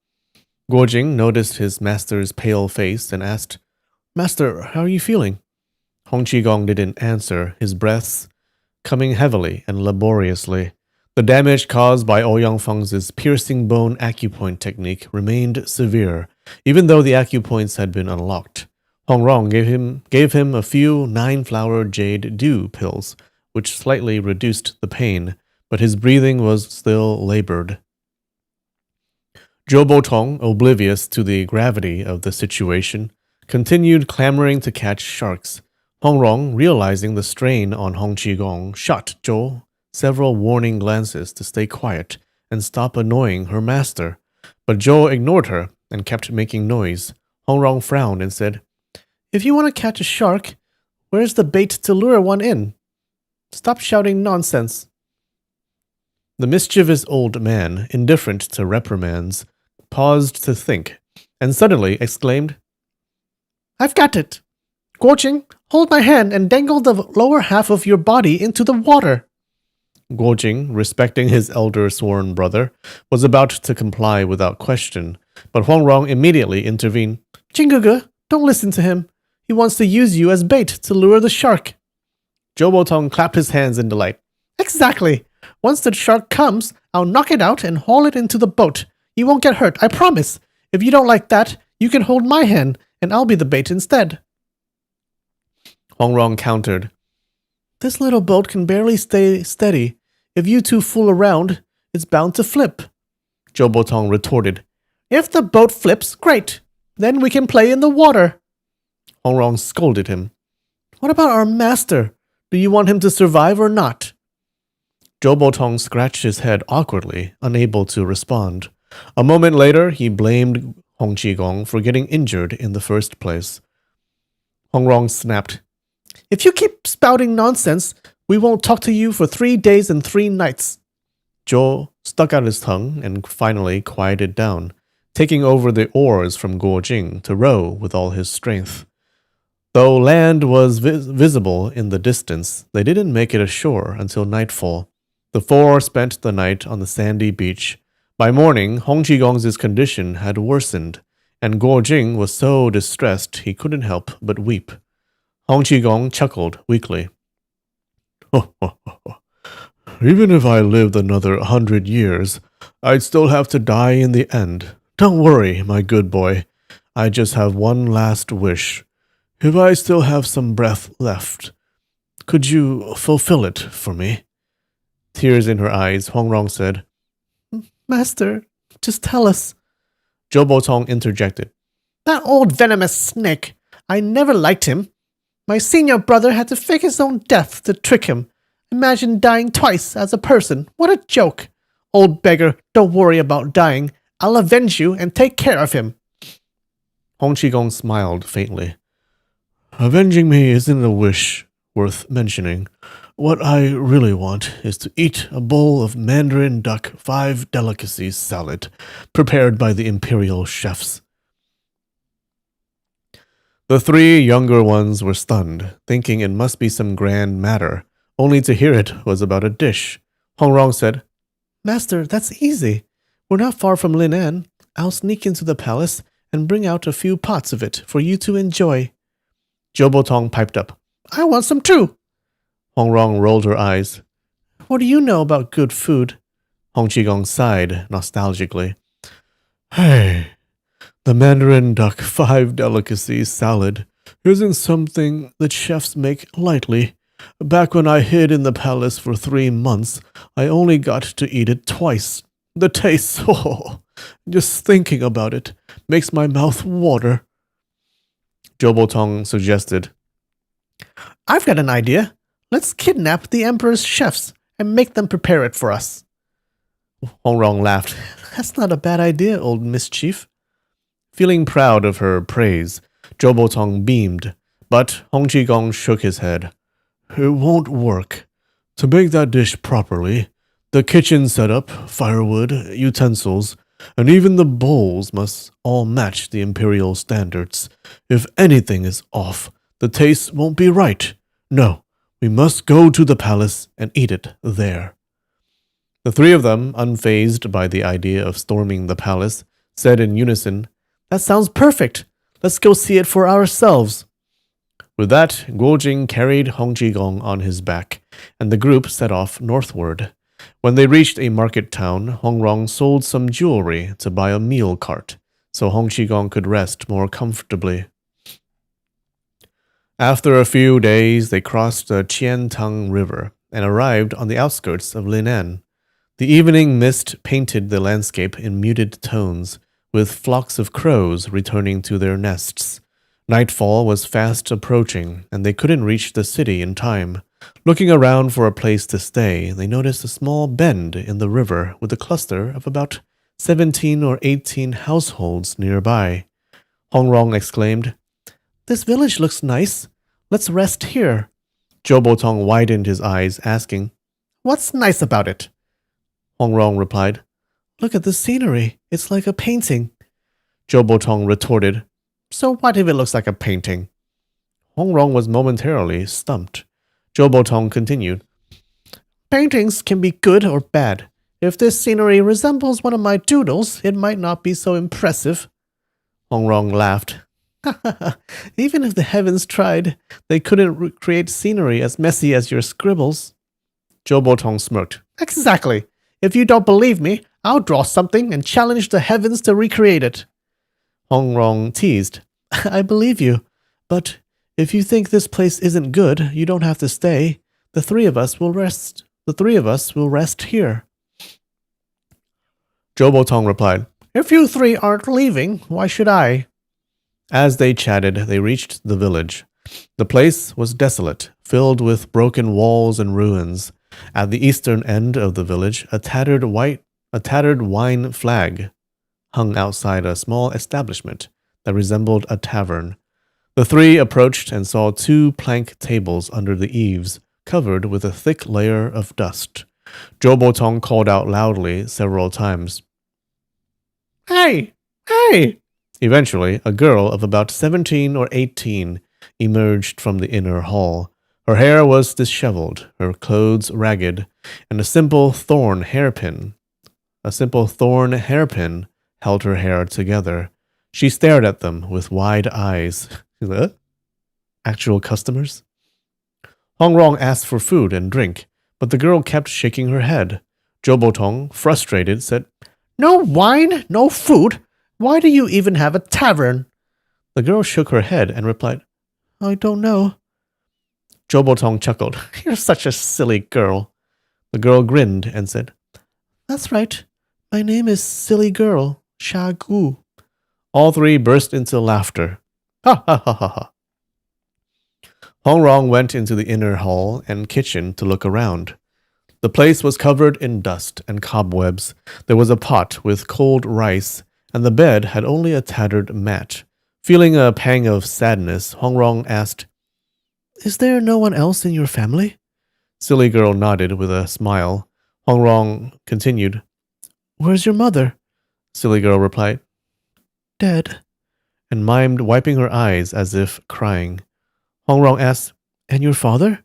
Guo Jing noticed his master's pale face and asked, "Master, how are you feeling?" Hong Qigong didn't answer, his breaths coming heavily and laboriously. The damage caused by Ouyang Feng's piercing bone acupoint technique remained severe, even though the acupoints had been unlocked. Hong Rong gave him a few 9-flower jade dew pills, which slightly reduced the pain, but his breathing was still labored. Zhou Botong, oblivious to the gravity of the situation, continued clamoring to catch sharks. Hong Rong, realizing the strain on Hong Qigong, shot Zhou several warning glances to stay quiet and stop annoying her master. But Zhou ignored her and kept making noise. Hong Rong frowned and said, "If you want to catch a shark, where's the bait to lure one in? Stop shouting nonsense." The mischievous old man, indifferent to reprimands, paused to think, and suddenly exclaimed, "I've got it! Guo Jing, hold my hand and dangle the lower half of your body into the water." Guo Jing, respecting his elder sworn brother, was about to comply without question, but Huang Rong immediately intervened. "Jingge, don't listen to him. He wants to use you as bait to lure the shark." Zhou Botong clapped his hands in delight. "Exactly. Once the shark comes, I'll knock it out and haul it into the boat. You won't get hurt, I promise. If you don't like that, you can hold my hand, and I'll be the bait instead." Huang Rong countered, "This little boat can barely stay steady. If you two fool around, it's bound to flip." Zhou Botong retorted, "If the boat flips, great. Then we can play in the water." Huang Rong scolded him. "What about our master? Do you want him to survive or not?" Zhou Botong scratched his head awkwardly, unable to respond. A moment later, he blamed Hong Qigong for getting injured in the first place. Hong Rong snapped, "If you keep spouting nonsense, we won't talk to you for 3 days and 3 nights. Zhou stuck out his tongue and finally quieted down, taking over the oars from Guo Jing to row with all his strength. Though land was visible in the distance, they didn't make it ashore until nightfall. The four spent the night on the sandy beach. By morning, Hong Qigong's condition had worsened, and Guo Jing was so distressed he couldn't help but weep. Hong Qigong chuckled weakly. "Even if I lived another 100 years, I'd still have to die in the end. Don't worry, my good boy. I just have one last wish. If I still have some breath left, could you fulfill it for me?" Tears in her eyes, Hong Rong said, "Master, just tell us." Zhou Botong interjected, "That old venomous snake. I never liked him. My senior brother had to fake his own death to trick him. Imagine dying twice as a person. What a joke. Old beggar, don't worry about dying. I'll avenge you and take care of him." Hong Qigong smiled faintly. "Avenging me isn't a wish worth mentioning. What I really want is to eat a bowl of Mandarin duck 5 delicacies salad prepared by the imperial chefs." The 3 younger ones were stunned, thinking it must be some grand matter, only to hear it was about a dish. Hong Rong said, "Master, that's easy. We're not far from Linan. I'll sneak into the palace and bring out a few pots of it for you to enjoy." Zhou Botong piped up, "I want some too." Hong Rong rolled her eyes. "What do you know about good food?" Hong Qigong sighed nostalgically. "Hey, the Mandarin duck 5 delicacies salad isn't something that chefs make lightly. Back when I hid in the palace for 3 months, I only got to eat it twice. The taste, just thinking about it, makes my mouth water." Zhou Botong suggested, "I've got an idea. Let's kidnap the emperor's chefs and make them prepare it for us." Hong Rong laughed. "That's not a bad idea, old mischief." Feeling proud of her praise, Zhou Botong beamed, but Hong Qigong shook his head. "It won't work. To make that dish properly, the kitchen setup, firewood, utensils, and even the bowls must all match the imperial standards. If anything is off, the taste won't be right. No, we must go to the palace and eat it there." The three of them, unfazed by the idea of storming the palace, said in unison, "That sounds perfect. Let's go see it for ourselves." With that, Guojing carried Hong Jigong on his back, and the group set off northward. When they reached a market town, Hong Rong sold some jewelry to buy a meal cart, so Hong Jigong could rest more comfortably. After a few days, they crossed the Qiantang River and arrived on the outskirts of Linan. The evening mist painted the landscape in muted tones, with flocks of crows returning to their nests. Nightfall was fast approaching, and they couldn't reach the city in time. Looking around for a place to stay, they noticed a small bend in the river with a cluster of about 17 or 18 households nearby. Hong Rong exclaimed, "This village looks nice. Let's rest here." Zhou Botong widened his eyes, asking, "What's nice about it?" Hong Rong replied, "Look at the scenery. It's like a painting." Zhou Botong retorted, "So what if it looks like a painting?" Hong Rong was momentarily stumped. Zhou Botong continued, "Paintings can be good or bad. If this scenery resembles one of my doodles, it might not be so impressive." Hong Rong laughed. "Even if the heavens tried, they couldn't recreate scenery as messy as your scribbles." Zhou Botong smirked. "Exactly. If you don't believe me, I'll draw something and challenge the heavens to recreate it." Hong Rong teased, "I believe you, but if you think this place isn't good, you don't have to stay. The three of us will rest. The three of us will rest here." Zhou Botong replied, "If you three aren't leaving, why should I?" As they chatted, they reached the village. The place was desolate, filled with broken walls and ruins. At the eastern end of the village, a tattered wine flag hung outside a small establishment that resembled a tavern. The three approached and saw two plank tables under the eaves, covered with a thick layer of dust. Zhou Botong called out loudly several times, "Hey! Hey!" Eventually, a girl of about 17 or 18 emerged from the inner hall. Her hair was disheveled, her clothes ragged, and a simple thorn hairpin held her hair together. She stared at them with wide eyes. Actual customers? Hong Rong asked for food and drink, but the girl kept shaking her head. Zhou Botong, frustrated, said, "No wine, no food. Why do you even have a tavern?" The girl shook her head and replied, "I don't know." Zhou Botong chuckled. "You're such a silly girl." The girl grinned and said, "That's right. My name is Silly Girl, Sha Gu." All three burst into laughter. Ha ha ha ha ha. Hong Rong went into the inner hall and kitchen to look around. The place was covered in dust and cobwebs. There was a pot with cold rice, and the bed had only a tattered mat. Feeling a pang of sadness, Hong Rong asked, "Is there no one else in your family?" Silly Girl nodded with a smile. Hong Rong continued, "Where's your mother?" Silly Girl replied, "Dead," and mimed wiping her eyes as if crying. Hong Rong asked, "And your father?"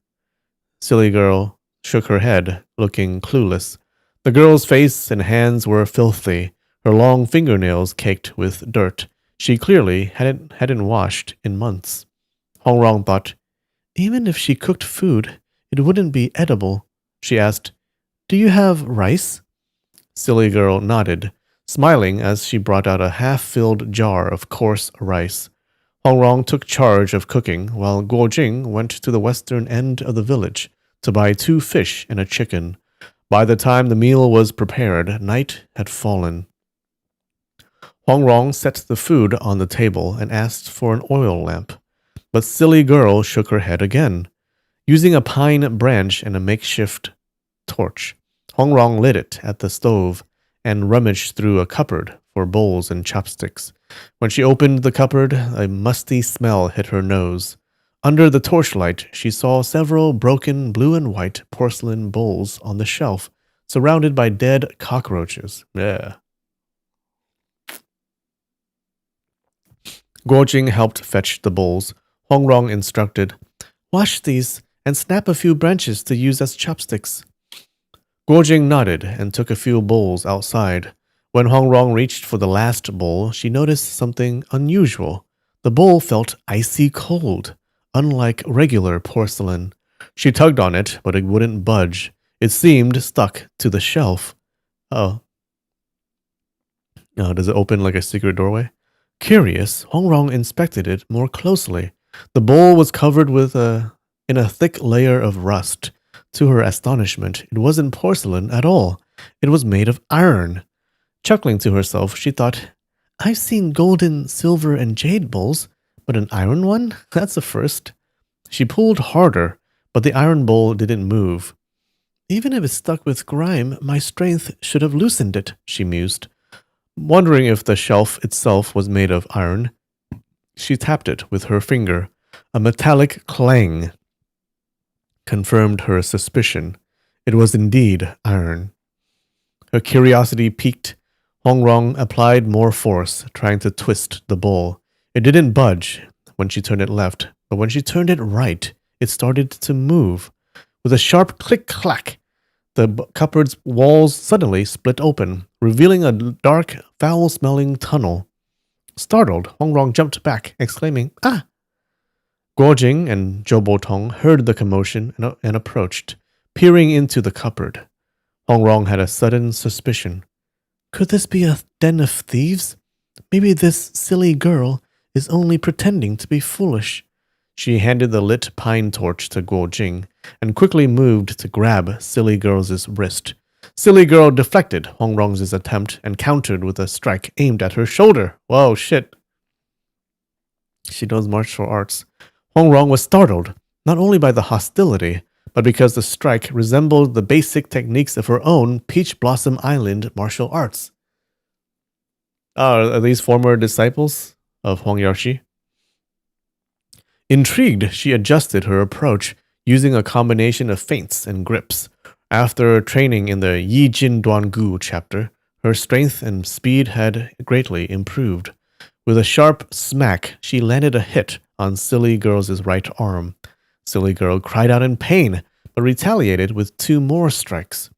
Silly Girl shook her head, looking clueless. The girl's face and hands were filthy, her long fingernails caked with dirt. She clearly hadn't washed in months. Hong Rong thought, even if she cooked food, it wouldn't be edible. She asked, "Do you have rice?" Silly Girl nodded, smiling as she brought out a half-filled jar of coarse rice. Hong Rong took charge of cooking, while Guo Jing went to the western end of the village to buy 2 fish and a chicken. By the time the meal was prepared, night had fallen. Hong Rong set the food on the table and asked for an oil lamp. But Silly Girl shook her head again. Using a pine branch and a makeshift torch, Hong Rong lit it at the stove and rummaged through a cupboard for bowls and chopsticks. When she opened the cupboard, a musty smell hit her nose. Under the torchlight, she saw several broken blue and white porcelain bowls on the shelf, surrounded by dead cockroaches. Ugh. Guojing helped fetch the bowls. Hongrong instructed, "Wash these and snap a few branches to use as chopsticks." Guojing nodded and took a few bowls outside. When Hongrong reached for the last bowl, she noticed something unusual. The bowl felt icy cold, unlike regular porcelain. She tugged on it, but it wouldn't budge. It seemed stuck to the shelf. Oh. Does it open like a secret doorway? Curious, Hongrong inspected it more closely. The bowl was covered in a thick layer of rust. To her astonishment, it wasn't porcelain at all. It was made of iron. Chuckling to herself, she thought, "I've seen golden, silver, and jade bowls, but an iron one? That's a first." She pulled harder, but the iron bowl didn't move. "Even if it's stuck with grime, my strength should have loosened it," she mused. Wondering if the shelf itself was made of iron, she tapped it with her finger. A metallic clang confirmed her suspicion. It was indeed iron. Her curiosity piqued. Hongrong applied more force, trying to twist the bowl. It didn't budge when she turned it left, but when she turned it right, it started to move. With a sharp click-clack, the cupboard's walls suddenly split open, revealing a dark, foul-smelling tunnel. Startled, Hongrong jumped back, exclaiming, "Ah!" Guojing and Jobotong heard the commotion and approached, peering into the cupboard. Hongrong had a sudden suspicion. Could this be a den of thieves? Maybe this silly girl is only pretending to be foolish. She handed the lit pine torch to Guojing and quickly moved to grab Silly Girl's wrist. Silly Girl deflected Hongrong's attempt and countered with a strike aimed at her shoulder. Whoa, shit. She knows martial arts. Hongrong was startled, not only by the hostility, but because the strike resembled the basic techniques of her own Peach Blossom Island martial arts. Are these former disciples of Huang Yaoshi? Intrigued, she adjusted her approach, using a combination of feints and grips. After training in the Yi Jin Duan Gu chapter, her strength and speed had greatly improved. With a sharp smack, she landed a hit on Silly Girl's right arm. Silly Girl cried out in pain, but retaliated with 2 more strikes.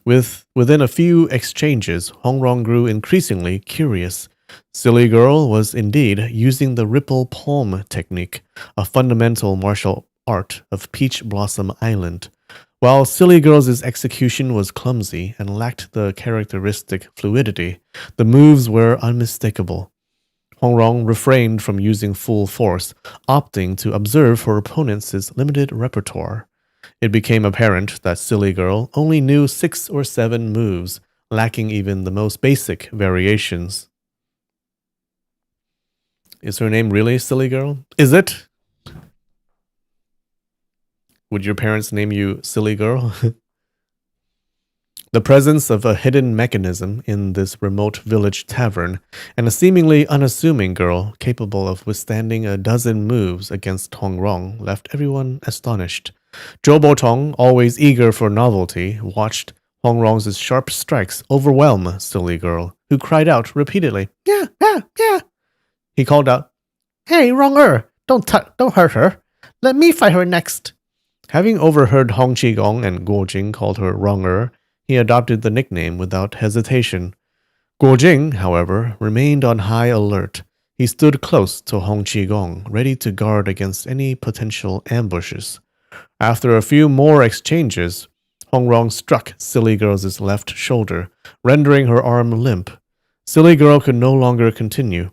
Within a few exchanges, Hongrong grew increasingly curious. Silly Girl was indeed using the ripple palm technique, a fundamental martial art of Peach Blossom Island. While Silly Girl's execution was clumsy and lacked the characteristic fluidity, the moves were unmistakable. Hongrong refrained from using full force, opting to observe her opponent's limited repertoire. It became apparent that Silly Girl only knew 6 or 7 moves, lacking even the most basic variations. Is her name really Silly Girl? Is it? Would your parents name you Silly Girl? The presence of a hidden mechanism in this remote village tavern, and a seemingly unassuming girl capable of withstanding a dozen moves against Hongrong, left everyone astonished. Jobotong, always eager for novelty, watched Hongrong's sharp strikes overwhelm Silly Girl, who cried out repeatedly, "Yeah, yeah, yeah!" He called out, "Hey, Wronger, don't hurt her. Let me fight her next." Having overheard Hong Qigong and Guojing called her Wronger, he adopted the nickname without hesitation. Guojing, however, remained on high alert. He stood close to Hong Qigong, ready to guard against any potential ambushes. After a few more exchanges, Hongrong struck Silly Girl's left shoulder, rendering her arm limp. Silly Girl could no longer continue.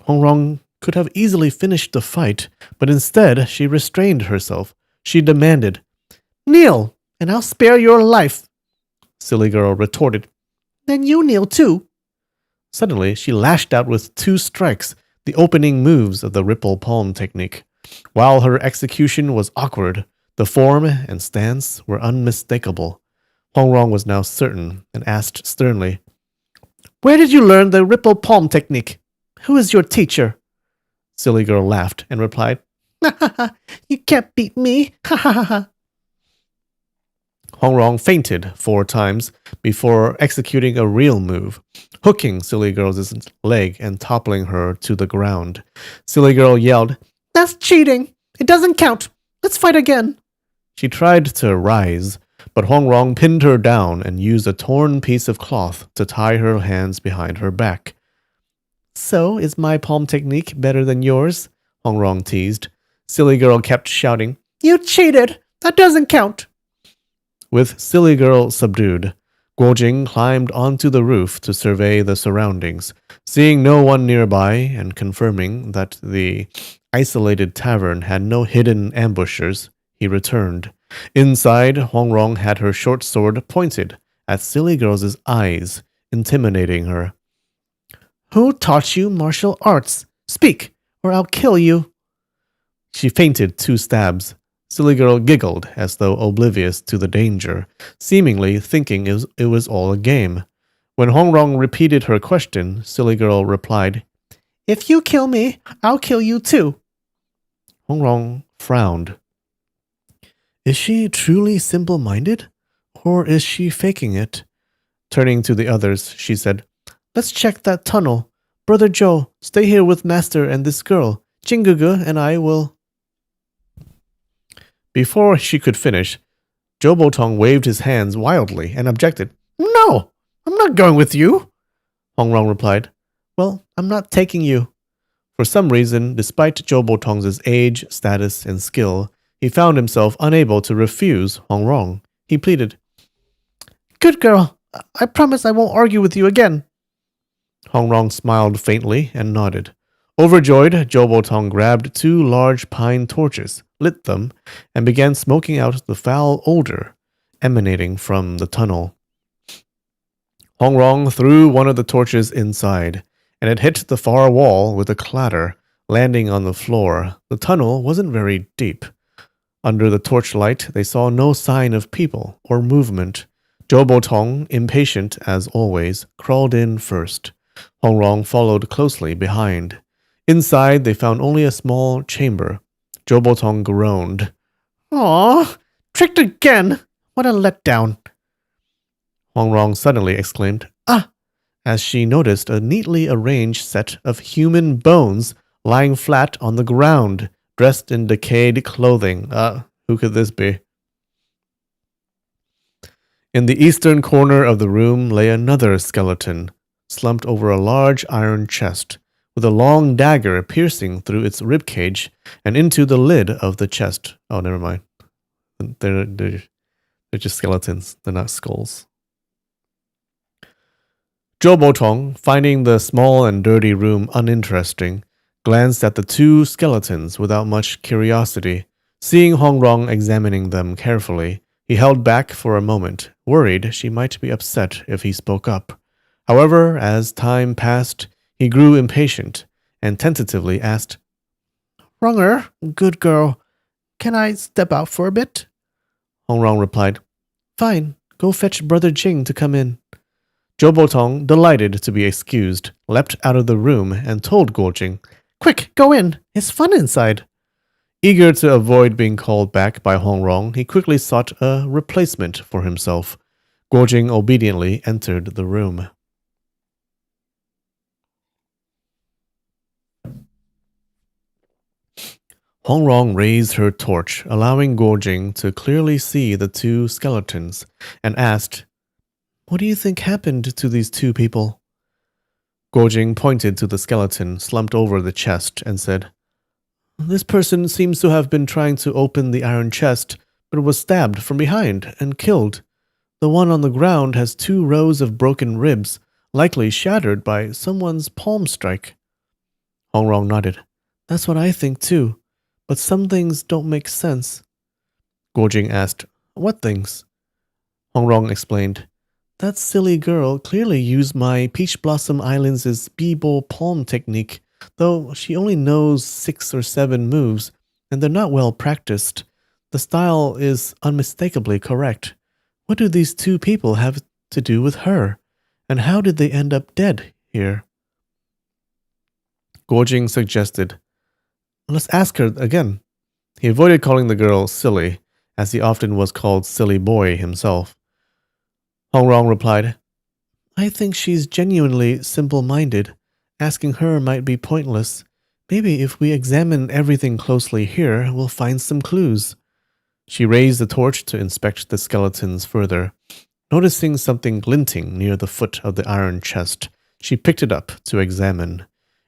Hongrong could have easily finished the fight, but instead she restrained herself. She demanded, "Kneel, and I'll spare your life." Silly Girl retorted, "Then you kneel too." Suddenly, she lashed out with 2 strikes, the opening moves of the ripple palm technique. While her execution was awkward, the form and stance were unmistakable. Hongrong was now certain and asked sternly, "Where did you learn the ripple palm technique? Who is your teacher?" Silly Girl laughed and replied, "Ha ha ha, you can't beat me, ha ha ha ha." Hongrong fainted 4 times before executing a real move, hooking Silly Girl's leg and toppling her to the ground. Silly Girl yelled, "That's cheating! It doesn't count! Let's fight again!" She tried to rise, but Hongrong pinned her down and used a torn piece of cloth to tie her hands behind her back. "So, is my palm technique better than yours?" Hongrong teased. Silly Girl kept shouting, "You cheated! That doesn't count!" With Silly Girl subdued, Guojing climbed onto the roof to survey the surroundings. Seeing no one nearby and confirming that the isolated tavern had no hidden ambushers, he returned. Inside, Hongrong had her short sword pointed at Silly Girl's eyes, intimidating her. "Who taught you martial arts? Speak, or I'll kill you." She feinted 2 stabs. Silly Girl giggled as though oblivious to the danger, seemingly thinking it was all a game. When Hongrong repeated her question, Silly Girl replied, "If you kill me, I'll kill you too." Hongrong frowned. Is she truly simple-minded? Or is she faking it? Turning to the others, she said, "Let's check that tunnel. Brother Joe, stay here with Master and this girl. Jingugu and I will..." Before she could finish, Jobotong waved his hands wildly and objected. "No, I'm not going with you." Hongrong replied, "Well, I'm not taking you." For some reason, despite Jobotong's age, status, and skill, he found himself unable to refuse Hongrong. He pleaded, "Good girl, I promise I won't argue with you again." Hongrong smiled faintly and nodded. Overjoyed, Jobotong grabbed 2 large pine torches, lit them, and began smoking out the foul odor emanating from the tunnel. Hongrong threw one of the torches inside, and it hit the far wall with a clatter, landing on the floor. The tunnel wasn't very deep. Under the torchlight, they saw no sign of people or movement. Jobotong, impatient as always, crawled in first. Hongrong followed closely behind. Inside, they found only a small chamber. Jobotong groaned. "Aw, tricked again! What a letdown!" Hongrong suddenly exclaimed, "Ah!" as she noticed a neatly arranged set of human bones lying flat on the ground, dressed in decayed clothing. Who could this be? In the eastern corner of the room lay another skeleton, slumped over a large iron chest, with a long dagger piercing through its ribcage and into the lid of the chest. Oh, never mind. They're just skeletons. They're not skulls. Jobotong, finding the small and dirty room uninteresting, glanced at the 2 skeletons without much curiosity. Seeing Hongrong examining them carefully, he held back for a moment, worried she might be upset if he spoke up. However, as time passed, he grew impatient and tentatively asked, "Wronger, good girl, can I step out for a bit?" Hongrong replied, "Fine, go fetch Brother Jing to come in." Jobotong, delighted to be excused, leapt out of the room and told Guojing, "Quick, go in, it's fun inside." Eager to avoid being called back by Hongrong, he quickly sought a replacement for himself. Guojing obediently entered the room. Hongrong raised her torch, allowing Guojing to clearly see the 2 skeletons, and asked, "What do you think happened to these 2 people?" Guojing pointed to the skeleton slumped over the chest and said, "This person seems to have been trying to open the iron chest, but was stabbed from behind and killed. The one on the ground has 2 rows of broken ribs, likely shattered by someone's palm strike." Hongrong nodded. "That's what I think too. But some things don't make sense." Guojing asked, "What things?" Hongrong explained, "That silly girl clearly used my Peach Blossom Islands' B-Bowl palm technique, though she only knows 6 or 7 moves, and they're not well practiced. The style is unmistakably correct. What do these 2 people have to do with her? And how did they end up dead here?" Guojing suggested, "Let's ask her again." He avoided calling the girl silly as he often was called Silly Boy himself. Hong Rong replied, I think she's genuinely simple-minded. Asking her might be pointless. Maybe if we examine everything closely here, we'll find some clues. She raised the torch to inspect the skeletons further. Noticing something glinting near the foot of the iron chest, she picked it up to examine.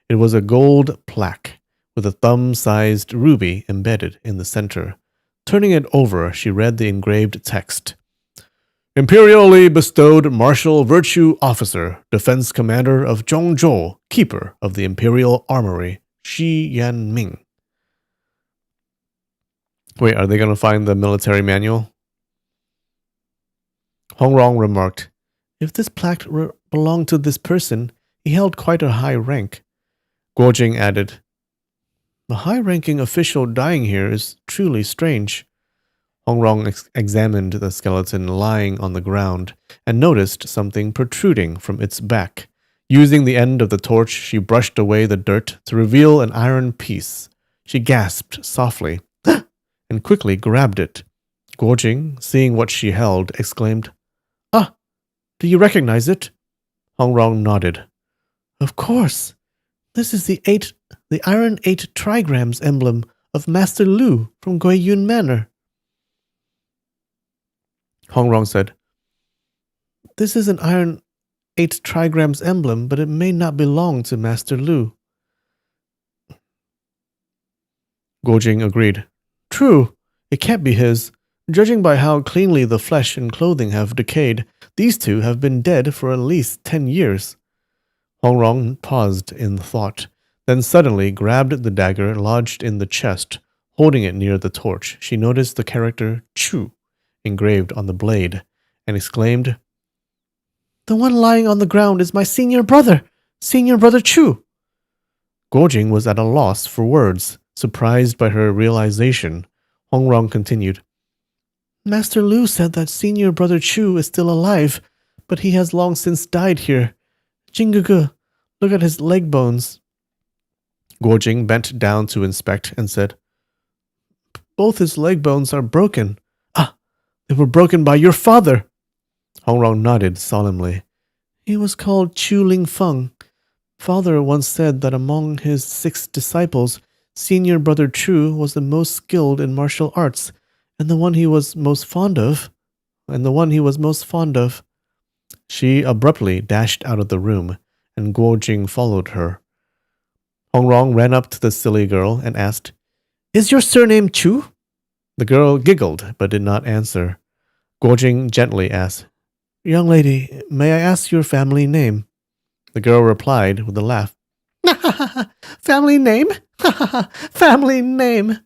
It was a gold plaque with a thumb-sized ruby embedded in the center. Turning it over, she read the engraved text. Imperially bestowed Martial Virtue Officer, Defense Commander of Zhongzhou, Keeper of the Imperial Armory, Shi Yanming. Wait, are they going to find the military manual? Hong Rong remarked, if this plaque belonged to this person, he held quite a high rank. Guo Jing added, the high-ranking official dying here is truly strange. Hong Rong examined the skeleton lying on the ground and noticed something protruding from its back. Using the end of the torch, she brushed away the dirt to reveal an iron piece. She gasped softly and quickly grabbed it. Guo Jing, seeing what she held, exclaimed, Ah, do you recognize it? Hong Rong nodded. Of course. This is the Iron 8 trigrams emblem of Master Lu from Guiyun Manor. Hong Rong said, this is an Iron 8 trigrams emblem, but it may not belong to Master Lu. Guo Jing agreed. True, it can't be his. Judging by how cleanly the flesh and clothing have decayed, these two have been dead for at least 10 years. Hong Rong paused in thought, then suddenly grabbed the dagger lodged in the chest. Holding it near the torch, she noticed the character Chu engraved on the blade, and exclaimed, the one lying on the ground is my senior brother Chu. Guo Jing was at a loss for words, surprised by her realization. Hong Rong continued, Master Lu said that senior brother Chu is still alive, but he has long since died here. Jingugu, look at his leg bones. Guo Jing bent down to inspect and said, both his leg bones are broken. Ah, they were broken by your father. Hong Rong nodded solemnly. He was called Chu Ling Feng. Father once said that among his 6 disciples, senior brother Chu was the most skilled in martial arts, and the one he was most fond of. She abruptly dashed out of the room, and Guo Jing followed her. Hong Rong ran up to the silly girl and asked, is your surname Chu? The girl giggled but did not answer. Guo Jing gently asked, young lady, may I ask your family name? The girl replied with a laugh, family name? Family name.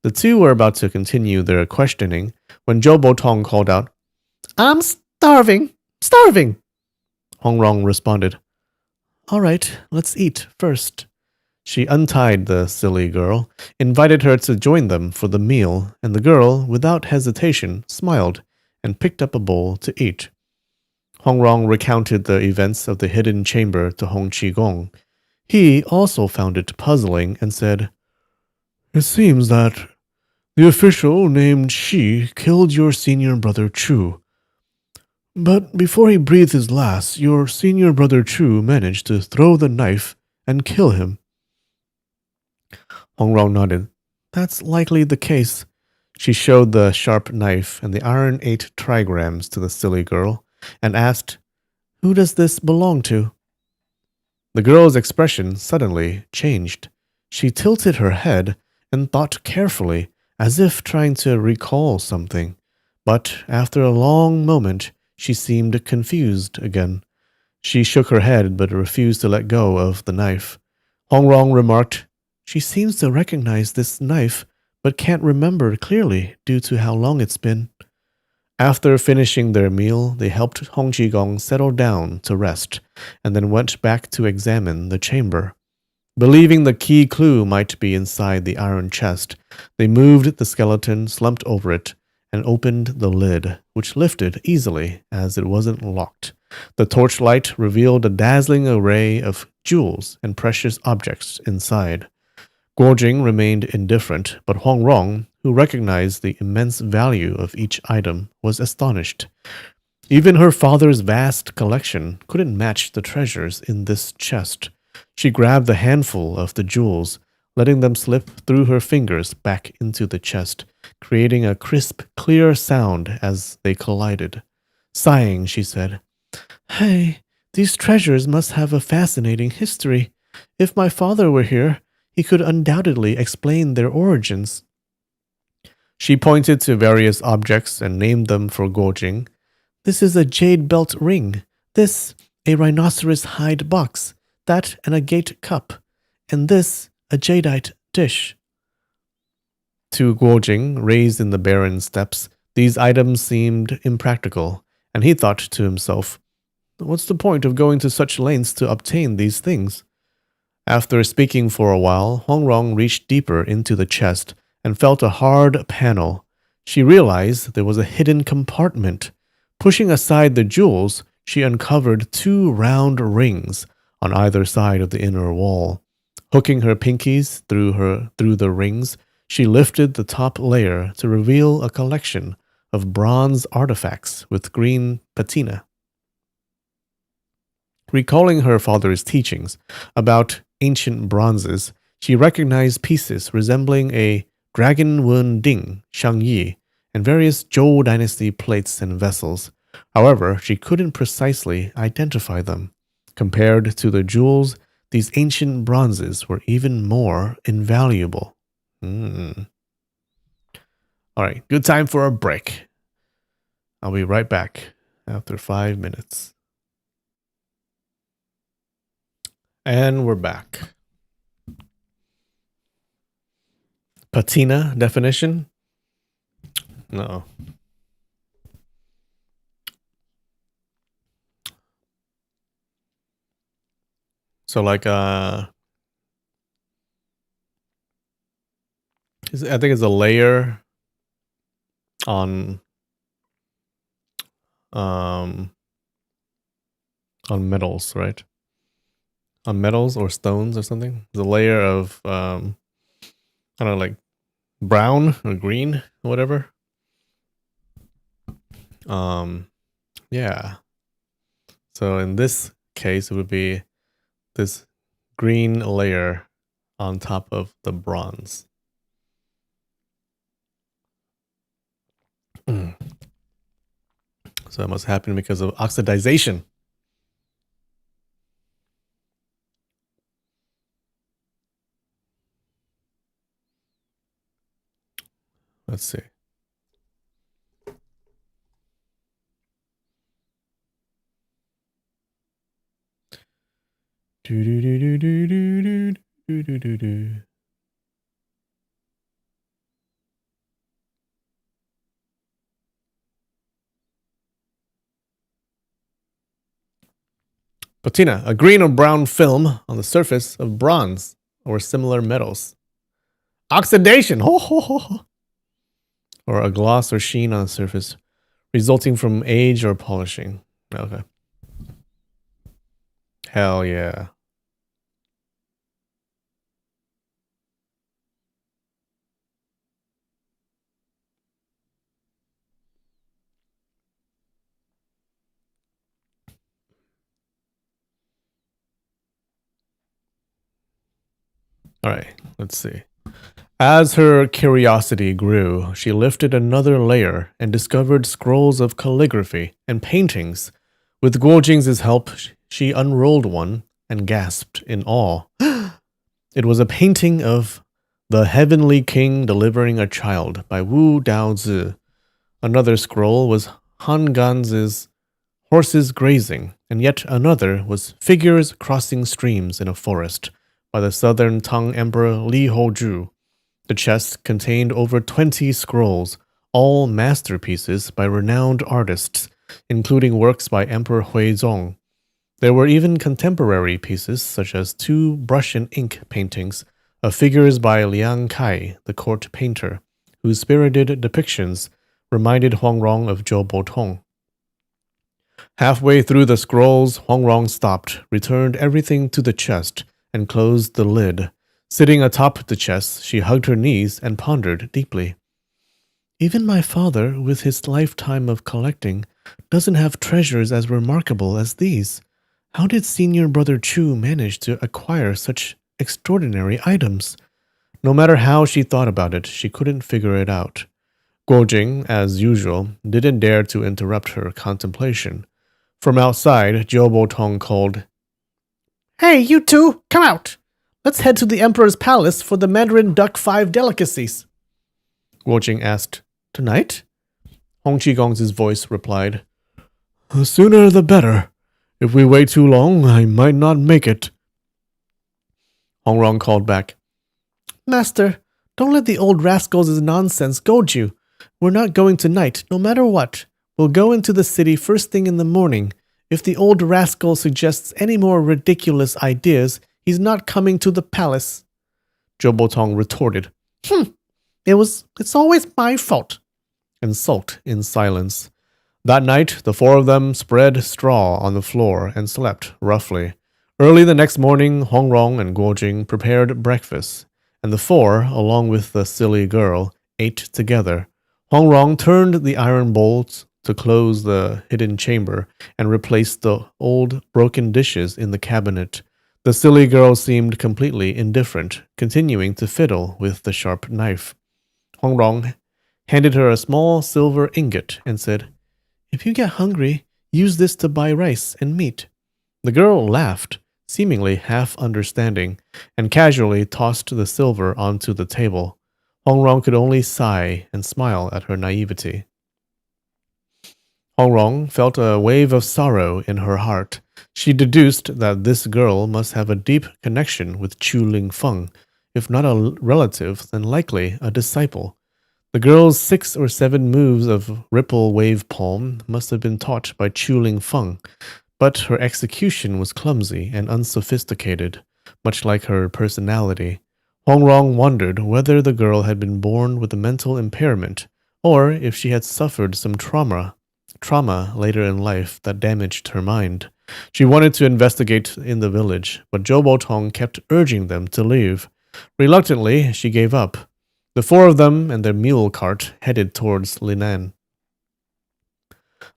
The two were about to continue their questioning when Zhou Botong called out, I'm starving. Hong Rong responded, all right, let's eat first. She untied the silly girl, invited her to join them for the meal, and the girl, without hesitation, smiled and picked up a bowl to eat. Hong Rong recounted the events of the hidden chamber to Hong Qigong. He also found it puzzling and said, it seems that the official named Shi killed your senior brother Chu. But before he breathed his last, your senior brother Chu managed to throw the knife and kill him. Hong Rong nodded. That's likely the case. She showed the sharp knife and the Iron 8 trigrams to the silly girl and asked, who does this belong to? The girl's expression suddenly changed. She tilted her head and thought carefully, as if trying to recall something. But after a long moment, she seemed confused again. She shook her head but refused to let go of the knife. Hong Rong remarked, she seems to recognize this knife, but can't remember clearly due to how long it's been. After finishing their meal, they helped Hong Qigong settle down to rest, and then went back to examine the chamber. Believing the key clue might be inside the iron chest, they moved the skeleton, slumped over it, and opened the lid, which lifted easily as it wasn't locked. The torchlight revealed a dazzling array of jewels and precious objects inside. Guo Jing remained indifferent, but Huang Rong, who recognized the immense value of each item, was astonished. Even her father's vast collection couldn't match the treasures in this chest. She grabbed a handful of the jewels, letting them slip through her fingers back into the chest, creating a crisp, clear sound as they collided. Sighing, she said, "Hey, these treasures must have a fascinating history. If my father were here, he could undoubtedly explain their origins." She pointed to various objects and named them for Guojing. "This is a jade belt ring. This, a rhinoceros hide box. That, an agate cup. And this, a jadeite dish." To Guojing, raised in the barren steppes, these items seemed impractical, and he thought to himself, "What's the point of going to such lengths to obtain these things?" After speaking for a while, Hongrong reached deeper into the chest and felt a hard panel. She realized there was a hidden compartment. Pushing aside the jewels, she uncovered two round rings on either side of the inner wall. Hooking her pinkies through the rings, she lifted the top layer to reveal a collection of bronze artifacts with green patina. Recalling her father's teachings about ancient bronzes, she recognized pieces resembling a dragon wen ding, shangyi, and various Zhou dynasty plates and vessels. However, she couldn't precisely identify them. Compared to the jewels, these ancient bronzes were even more invaluable. All right, good time for a break. I'll be right back after 5 minutes. And we're back. Patina definition? No. So like I think it's a layer on metals, right? On metals or stones or something. There's a layer of I don't know, like brown or green or whatever. Yeah. So in this case, it would be this green layer on top of the bronze. So it must happen because of oxidization. Let's see. Patina, a green or brown film on the surface of bronze or similar metals. Oxidation, or a gloss or sheen on the surface, resulting from age or polishing. Okay. Hell yeah. All right, let's see. As her curiosity grew, she lifted another layer and discovered scrolls of calligraphy and paintings. With Guojing's help, she unrolled one and gasped in awe. It was a painting of the Heavenly King Delivering a Child by Wu Daozi. Another scroll was Han Gan's Horses Grazing, and yet another was Figures Crossing Streams in a Forest by the southern Tang Emperor Li Houju. The chest contained over 20 scrolls, all masterpieces by renowned artists, including works by Emperor Huizong. There were even contemporary pieces, such as 2 brush and ink paintings of figures by Liang Kai, the court painter, whose spirited depictions reminded Huangrong of Zhou Botong. Halfway through the scrolls, Huangrong stopped, returned everything to the chest, and closed the lid. Sitting atop the chest, she hugged her knees and pondered deeply. Even my father, with his lifetime of collecting, doesn't have treasures as remarkable as these. How did senior brother Chu manage to acquire such extraordinary items? No matter how she thought about it, she couldn't figure it out. Guojing, as usual, didn't dare to interrupt her contemplation. From outside, Zhou Tong called, "Hey, you two, come out! Let's head to the Emperor's palace for the Mandarin Duck 5 delicacies." Guojing asked, "Tonight?" Hong Qigong's voice replied, "The sooner the better. If we wait too long, I might not make it." Hong Rong called back, "Master, don't let the old rascals' nonsense goad you. We're not going tonight, no matter what. We'll go into the city first thing in the morning. If the old rascal suggests any more ridiculous ideas, he's not coming to the palace." Zhou Tong retorted, It's always my fault," and sulked in silence. That night, the four of them spread straw on the floor and slept roughly. Early the next morning, Hong Rong and Guojing prepared breakfast, and the four, along with the silly girl, ate together. Hong Rong turned the iron bolts to close the hidden chamber and replaced the old broken dishes in the cabinet. The silly girl seemed completely indifferent, continuing to fiddle with the sharp knife. Hong Rong handed her a small silver ingot and said, "If you get hungry, use this to buy rice and meat." The girl laughed, seemingly half understanding, and casually tossed the silver onto the table. Hong Rong could only sigh and smile at her naivety. Hong Rong felt a wave of sorrow in her heart. She deduced that this girl must have a deep connection with Chu Ling Feng, if not a relative, then likely a disciple. The girl's 6 or 7 moves of ripple wave palm must have been taught by Chu Ling Feng, but her execution was clumsy and unsophisticated, much like her personality. Hong Rong wondered whether the girl had been born with a mental impairment, or if she had suffered some trauma later in life that damaged her mind. She wanted to investigate in the village, but Zhou Tong kept urging them to leave. Reluctantly, she gave up. The four of them and their mule cart headed towards Linan.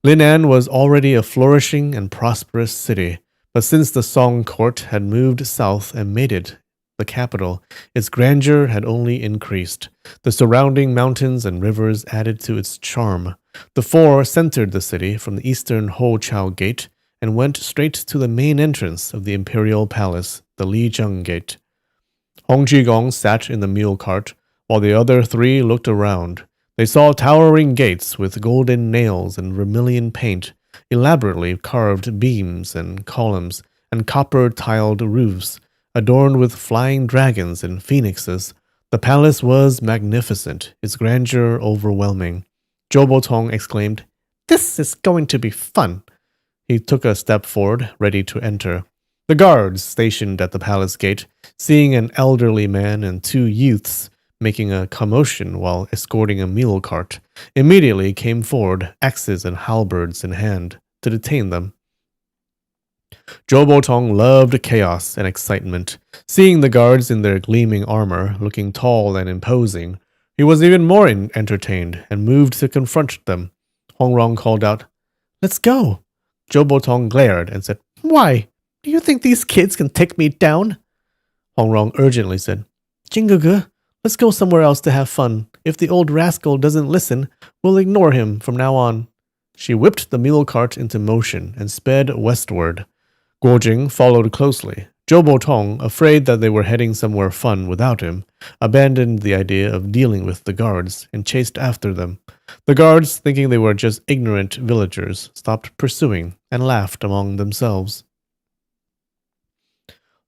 Linan was already a flourishing and prosperous city, but since the Song court had moved south and made it the capital, its grandeur had only increased. The surrounding mountains and rivers added to its charm. The four centered the city from the eastern Ho Chao Gate and went straight to the main entrance of the imperial palace, the Lijiang Gate. Hong Qigong sat in the mule cart, while the other three looked around. They saw towering gates with golden nails and vermilion paint, elaborately carved beams and columns, and copper-tiled roofs, adorned with flying dragons and phoenixes. The palace was magnificent, its grandeur overwhelming. Zhou Tong exclaimed, "This is going to be fun." He took a step forward, ready to enter. The guards stationed at the palace gate, seeing an elderly man and 2 youths making a commotion while escorting a mule cart, immediately came forward, axes and halberds in hand, to detain them. Zhou Tong loved chaos and excitement. Seeing the guards in their gleaming armor, looking tall and imposing, he was even more entertained and moved to confront them. Hong Rong called out, "Let's go." Zhou Tong glared and said, "Why? Do you think these kids can take me down?" Hong Rong urgently said, "Jinguge, let's go somewhere else to have fun. If the old rascal doesn't listen, we'll ignore him from now on." She whipped the mule cart into motion and sped westward. Guojing followed closely. Zhou Tong, afraid that they were heading somewhere fun without him, abandoned the idea of dealing with the guards and chased after them. The guards, thinking they were just ignorant villagers, stopped pursuing and laughed among themselves.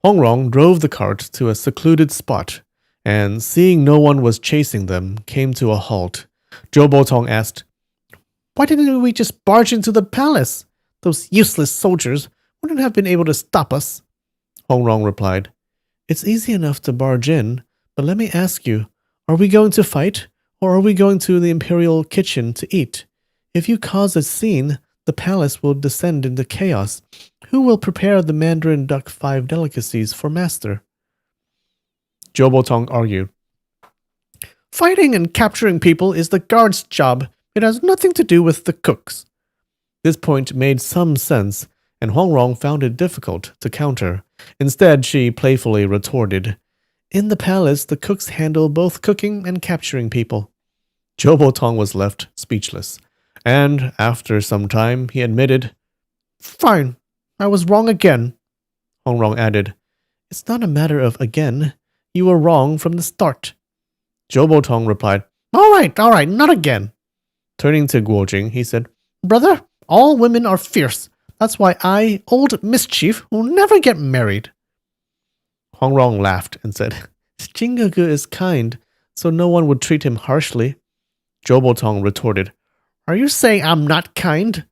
Hong Rong drove the cart to a secluded spot, and seeing no one was chasing them, came to a halt. Zhou Tong asked, "Why didn't we just barge into the palace? Those useless soldiers wouldn't have been able to stop us." Hong Rong replied, "It's easy enough to barge in, but let me ask you, are we going to fight, or are we going to the imperial kitchen to eat? If you cause a scene, the palace will descend into chaos. Who will prepare the Mandarin Duck 5 delicacies for master?" Zhou Botong argued. Fighting and capturing people is the guard's job. It has nothing to do with the cooks. This point made some sense, and Huang Rong found it difficult to counter. Instead, she playfully retorted, In the palace, the cooks handle both cooking and capturing people. Zhou Botong was left speechless, and after some time, he admitted, Fine, I was wrong again. Huang Rong added, It's not a matter of again. You were wrong from the start. Zhou Botong replied, all right, not again. Turning to Guo Jing, he said, Brother, all women are fierce. That's why I, old mischief, will never get married. Huang Rong laughed and said, Jingge is kind, so no one would treat him harshly. Zhou Botong retorted, Are you saying I'm not kind?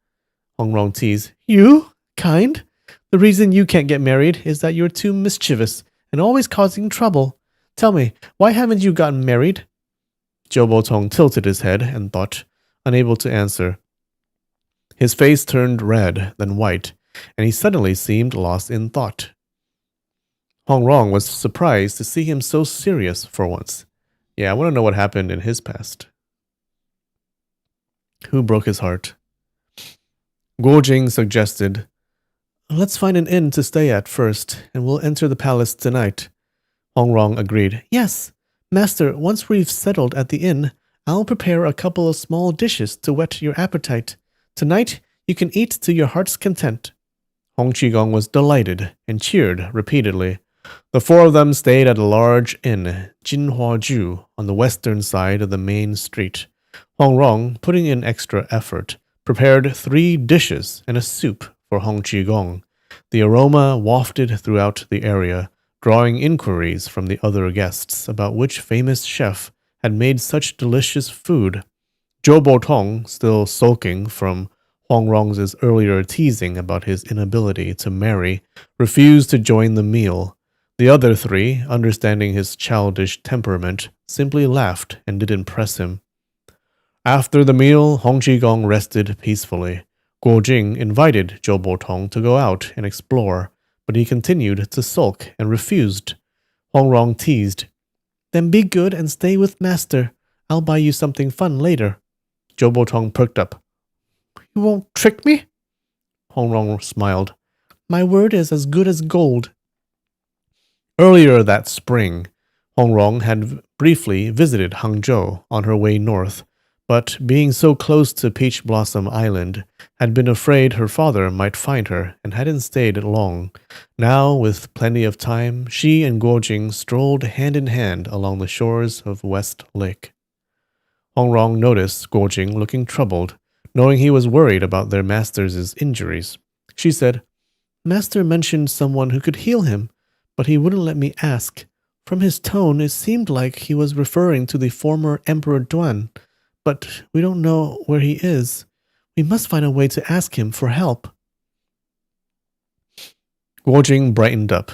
Huang Rong teased, You? Kind? The reason you can't get married is that you're too mischievous and always causing trouble. Tell me, why haven't you gotten married? Zhou Botong tilted his head and thought, unable to answer. His face turned red, then white, and he suddenly seemed lost in thought. Huang Rong was surprised to see him so serious for once. Yeah, I want to know what happened in his past. Who broke his heart? Guo Jing suggested, Let's find an inn to stay at first, and we'll enter the palace tonight. Huang Rong agreed. Yes, Master, once we've settled at the inn, I'll prepare a couple of small dishes to whet your appetite. Tonight, you can eat to your heart's content. Hong Qigong was delighted and cheered repeatedly. The four of them stayed at a large inn, Jinhuaju, on the western side of the main street. Huang Rong, putting in extra effort, prepared 3 dishes and a soup for Hong Qigong. The aroma wafted throughout the area, drawing inquiries from the other guests about which famous chef had made such delicious food. Zhou Botong, still sulking from Huang Rong's earlier teasing about his inability to marry, refused to join the meal. The other 3, understanding his childish temperament, simply laughed and didn't press him. After the meal, Hong Qigong rested peacefully. Guo Jing invited Zhou Botong to go out and explore, but he continued to sulk and refused. Huang Rong teased, Then be good and stay with Master. I'll buy you something fun later. Zhou Botong perked up. You won't trick me? Huang Rong smiled. My word is as good as gold. Earlier that spring, Huang Rong had briefly visited Hangzhou on her way north, but being so close to Peach Blossom Island, had been afraid her father might find her and hadn't stayed long. Now, with plenty of time, she and Guo Jing strolled hand in hand along the shores of West Lake. Huang Rong noticed Guo Jing looking troubled, knowing he was worried about their master's injuries. She said, Master mentioned someone who could heal him, but he wouldn't let me ask. From his tone, it seemed like he was referring to the former Emperor Duan, but we don't know where he is. We must find a way to ask him for help. Guo Jing brightened up.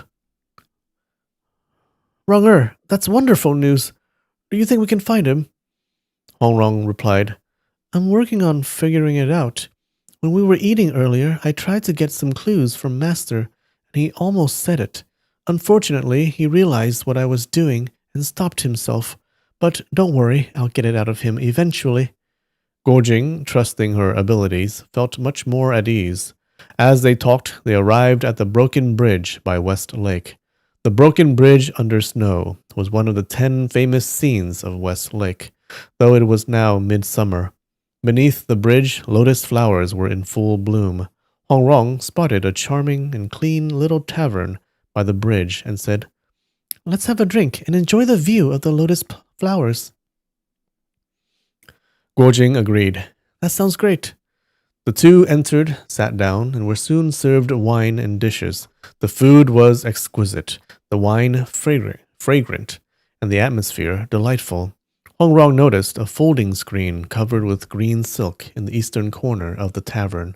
Rong that's wonderful news. Do you think we can find him? Huang Rong replied, I'm working on figuring it out. When we were eating earlier, I tried to get some clues from Master, and he almost said it. Unfortunately, he realized what I was doing and stopped himself. But don't worry, I'll get it out of him eventually. Guo Jing, trusting her abilities, felt much more at ease. As they talked, they arrived at the broken bridge by West Lake. The broken bridge under snow was one of the 10 famous scenes of West Lake, though it was now midsummer. Beneath the bridge, lotus flowers were in full bloom. Huang Rong spotted a charming and clean little tavern by the bridge and said, Let's have a drink and enjoy the view of the lotus flowers. Guo Jing agreed. That sounds great. The two entered, sat down, and were soon served wine and dishes. The food was exquisite, the wine fragrant, and the atmosphere delightful. Huang Rong noticed a folding screen covered with green silk in the eastern corner of the tavern,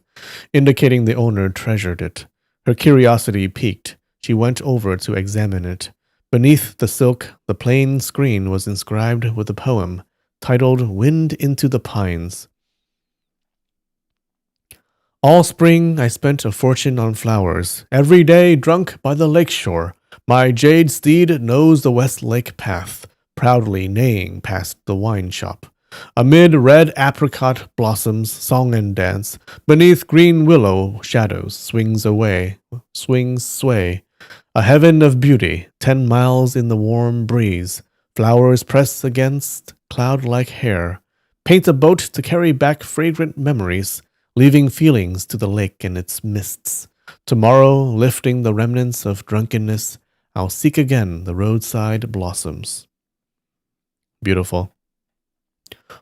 indicating the owner treasured it. Her curiosity piqued. She went over to examine it. Beneath the silk, the plain screen was inscribed with a poem titled Wind into the Pines. All spring I spent a fortune on flowers, every day drunk by the lake shore. My jade steed knows the West Lake path, proudly neighing past the wine shop. Amid red apricot blossoms, song and dance, beneath green willow shadows swings sway. A heaven of beauty, 10 miles in the warm breeze, flowers press against cloud-like hair, paint a boat to carry back fragrant memories, leaving feelings to the lake and its mists. Tomorrow, lifting the remnants of drunkenness, I'll seek again the roadside blossoms. Beautiful.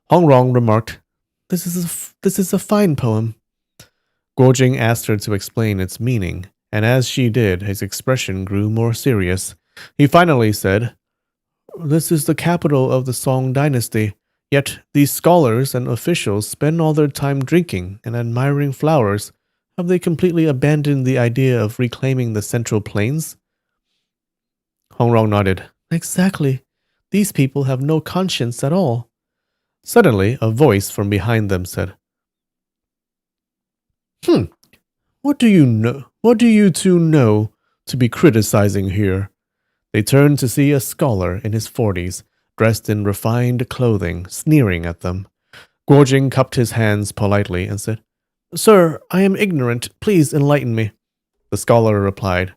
Hong Rong remarked, This is a fine poem. Guo Jing asked her to explain its meaning, and as she did, his expression grew more serious. He finally said, This is the capital of the Song dynasty, yet these scholars and officials spend all their time drinking and admiring flowers. Have they completely abandoned the idea of reclaiming the Central Plains? Hong Rong nodded. Exactly. These people have no conscience at all. Suddenly, a voice from behind them said, What do you know? What do you two know to be criticizing here? They turned to see a scholar in his 40s, dressed in refined clothing, sneering at them. Guo Jing cupped his hands politely and said, Sir, I am ignorant. Please enlighten me. The scholar replied,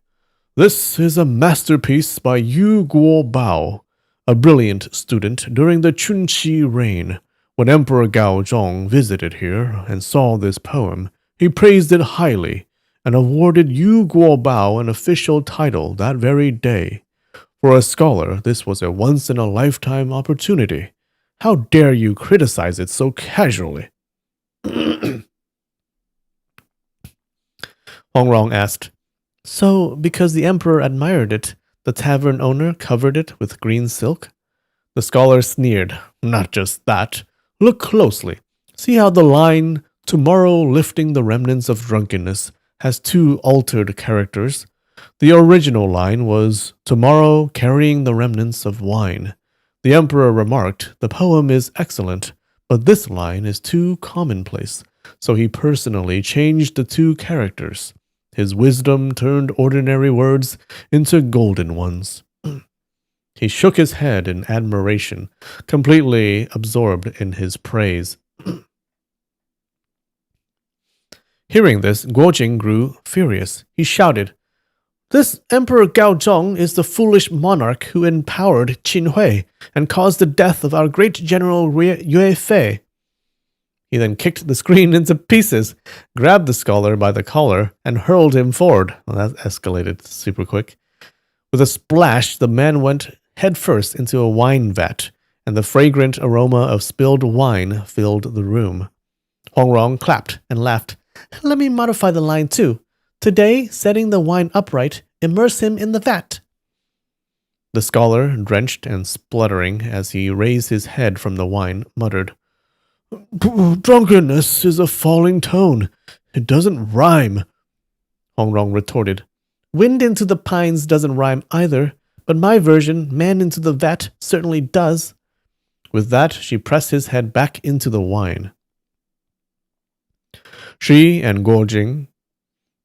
This is a masterpiece by Yu Guo Bao, a brilliant student during the Chunqi reign. When Emperor Gao Zhong visited here and saw this poem, he praised it highly and awarded Yu Guo Bao an official title that very day. For a scholar, this was a once-in-a-lifetime opportunity. How dare you criticize it so casually? Hong Rong asked, So, because the emperor admired it, the tavern owner covered it with green silk? The scholar sneered, Not just that. Look closely. See how the line, Tomorrow lifting the remnants of drunkenness, has two altered characters. The original line was, Tomorrow carrying the remnants of wine. The emperor remarked, The poem is excellent, but this line is too commonplace, so he personally changed the two characters. His wisdom turned ordinary words into golden ones. He shook his head in admiration, completely absorbed in his praise. Hearing this, Guo Jing grew furious. He shouted, This Emperor Gao Zhong is the foolish monarch who empowered Qin Hui and caused the death of our great general Yue Fei. He then kicked the screen into pieces, grabbed the scholar by the collar, and hurled him forward. Well, that escalated super quick. With a splash, the man went headfirst into a wine vat, and the fragrant aroma of spilled wine filled the room. Hong Rong clapped and laughed. Let me modify the line too. Today, setting the wine upright, immerse him in the vat. The scholar, drenched and spluttering as he raised his head from the wine, muttered, Drunkenness is a falling tone. It doesn't rhyme. Hong Rong retorted, Wind into the pines doesn't rhyme either, but my version, man into the vat, certainly does. With that, she pressed his head back into the wine. She and Guo Jing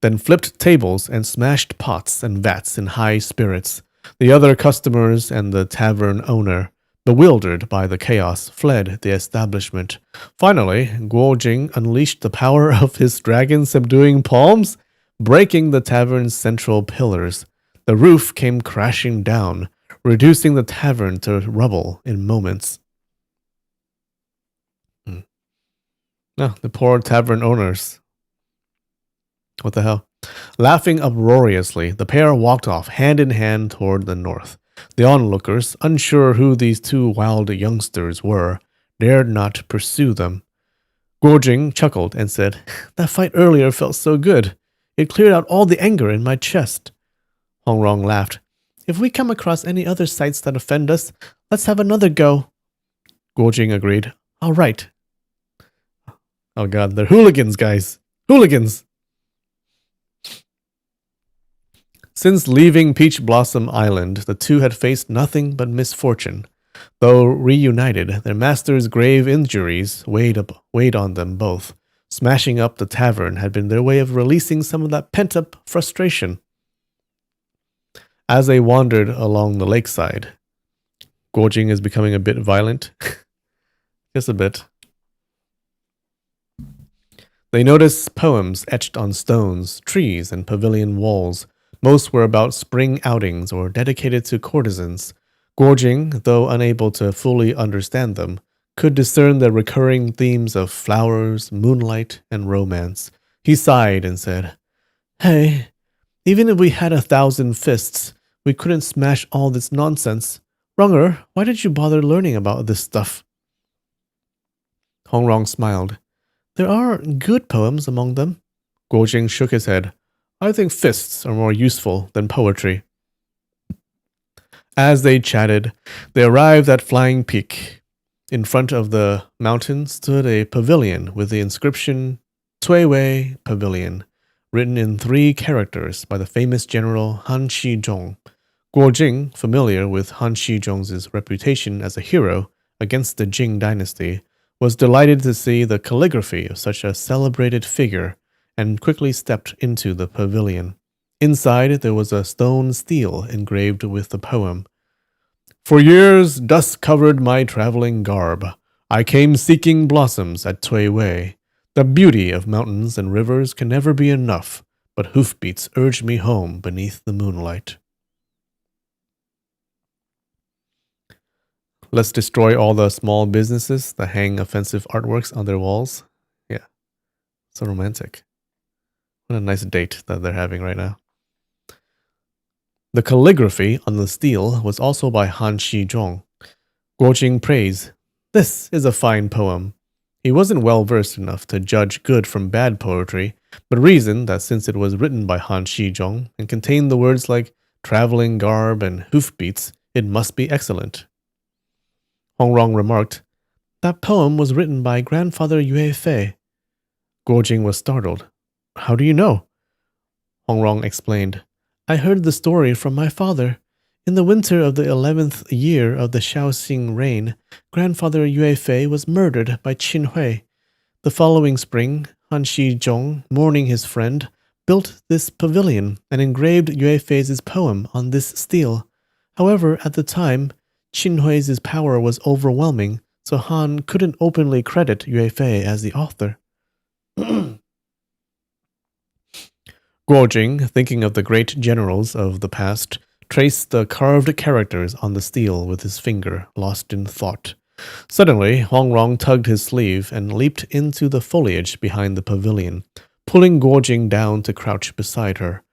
then flipped tables and smashed pots and vats in high spirits. The other customers and the tavern owner, bewildered by the chaos, fled the establishment. Finally, Guo Jing unleashed the power of his dragon-subduing palms, breaking the tavern's central pillars. The roof came crashing down, reducing the tavern to rubble in moments. No, the poor tavern owners. What the hell? Laughing uproariously, the pair walked off hand in hand toward the north. The onlookers, unsure who these two wild youngsters were, dared not pursue them. Guo Jing chuckled and said, That fight earlier felt so good. It cleared out all the anger in my chest. Hong Rong laughed. If we come across any other sights that offend us, let's have another go. Guo Jing agreed. All right. Oh god, they're hooligans, guys. Hooligans! Since leaving Peach Blossom Island, the two had faced nothing but misfortune. Though reunited, their master's grave injuries weighed on them both. Smashing up the tavern had been their way of releasing some of that pent-up frustration. As they wandered along the lakeside, Guojing is becoming a bit violent. Just a bit. They noticed poems etched on stones, trees, and pavilion walls. Most were about spring outings or dedicated to courtesans. Guojing, though unable to fully understand them, could discern the recurring themes of flowers, moonlight, and romance. He sighed and said, "Hey, even if we had 1,000 fists, we couldn't smash all this nonsense. Runger, why did you bother learning about this stuff?" Hongrong smiled. "There are good poems among them." Guojing shook his head. "I think fists are more useful than poetry." As they chatted, they arrived at Flying Peak. In front of the mountain stood a pavilion with the inscription Cui Wei Pavilion, written in 3 characters by the famous general Han Shizhong. Guojing, familiar with Han Shizhong's reputation as a hero against the Jing dynasty, was delighted to see the calligraphy of such a celebrated figure and quickly stepped into the pavilion. Inside there was a stone stele engraved with the poem. "For years dust covered my traveling garb. I came seeking blossoms at Cui Wei. The beauty of mountains and rivers can never be enough, but hoofbeats urged me home beneath the moonlight." Let's destroy all the small businesses that hang offensive artworks on their walls. Yeah, so romantic. What a nice date that they're having right now. The calligraphy on the stele was also by Han Shizhong. Guojing praised, "This is a fine poem." He wasn't well versed enough to judge good from bad poetry, but reasoned that since it was written by Han Shizhong and contained the words like traveling garb and hoofbeats, it must be excellent. Hongrong remarked, "That poem was written by grandfather Yue Fei." Guojing was startled. "How do you know?" Hongrong explained, "I heard the story from my father. In the winter of the 11th year of the Shaoxing reign, grandfather Yue Fei was murdered by Qin Hui. The following spring, Han Shizhong, mourning his friend, built this pavilion and engraved Yue Fei's poem on this stele. However, at the time, Qin Hui's power was overwhelming, so Han couldn't openly credit Yue Fei as the author." Guojing, thinking of the great generals of the past, traced the carved characters on the stele with his finger, lost in thought. Suddenly, Hongrong tugged his sleeve and leaped into the foliage behind the pavilion, pulling Guojing down to crouch beside her.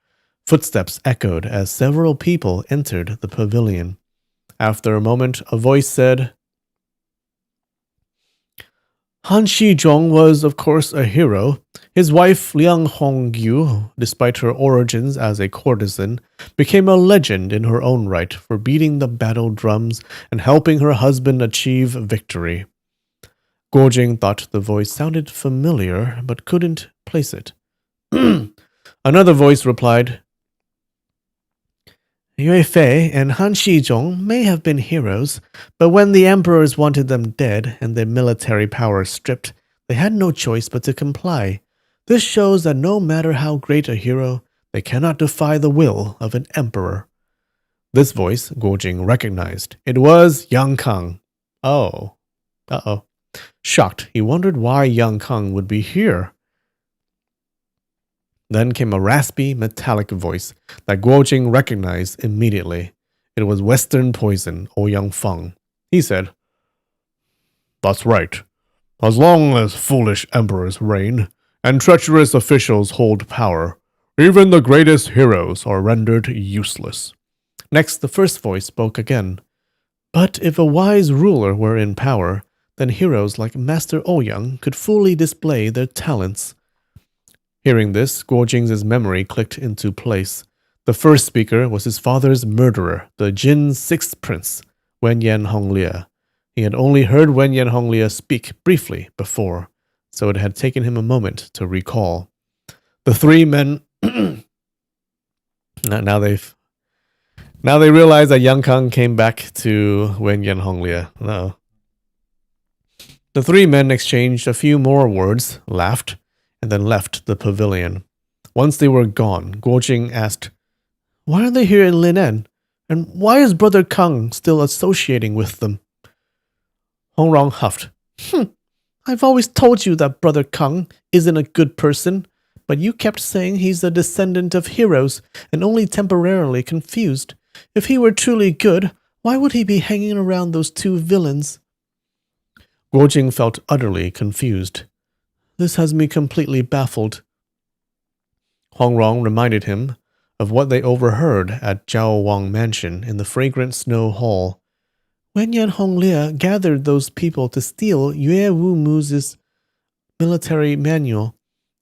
Footsteps echoed as several people entered the pavilion. After a moment, a voice said, "Han Shizhong was, of course, a hero. His wife, Liang Hongyu, despite her origins as a courtesan, became a legend in her own right for beating the battle drums and helping her husband achieve victory." Guojing thought the voice sounded familiar, but couldn't place it. Another voice replied, "Yue Fei and Han Shizhong may have been heroes, but when the emperors wanted them dead and their military power stripped, they had no choice but to comply. This shows that no matter how great a hero, they cannot defy the will of an emperor." This voice Guojing recognized. It was Yang Kang. Oh. Uh-oh. Shocked, he wondered why Yang Kang would be here. Then came a raspy, metallic voice that Guojing recognized immediately. It was Western Poison, Ouyang Feng. He said, "That's right. As long as foolish emperors reign and treacherous officials hold power, even the greatest heroes are rendered useless." Next, the first voice spoke again. "But if a wise ruler were in power, then heroes like Master Ouyang could fully display their talents." Hearing this, Guojing's memory clicked into place. The first speaker was his father's murderer, the Jin's 6th prince, Wenyan Honglia. He had only heard Wenyan Honglia speak briefly before, so it had taken him a moment to recall. The 3 men now they realize that Yang Kang came back to Wenyan Honglia. No. The 3 men exchanged a few more words, laughed, and then left the pavilion. Once they were gone, Guojing asked, Why are they here in Linen? And why is Brother Kang still associating with them? Hong Rong huffed. I've always told you that Brother Kang isn't a good person, but you kept saying he's a descendant of heroes and only temporarily confused. If he were truly good, why would he be hanging around those two villains? Guojing felt utterly confused. This has me completely baffled. Hong Rong reminded him of what they overheard at Jiao Wang Mansion in the fragrant snow hall. Wen Yan Honglia gathered those people to steal Yue Wu Mu's military manual.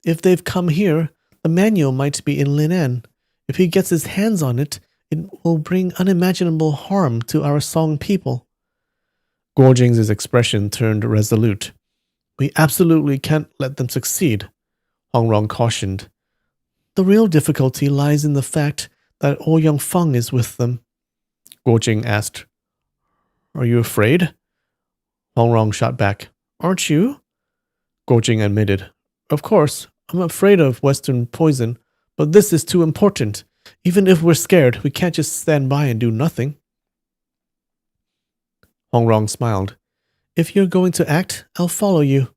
If they've come here, the manual might be in Linen. If he gets his hands on it, it will bring unimaginable harm to our Song people. Guojing's expression turned resolute. We absolutely can't let them succeed, Hong Rong cautioned. The real difficulty lies in the fact that Ouyang Feng is with them. Guojing asked, Are you afraid? Hong Rong shot back, Aren't you? Guojing admitted, Of course, I'm afraid of Western poison, but this is too important. Even if we're scared, we can't just stand by and do nothing. Hong Rong smiled. If you're going to act, I'll follow you.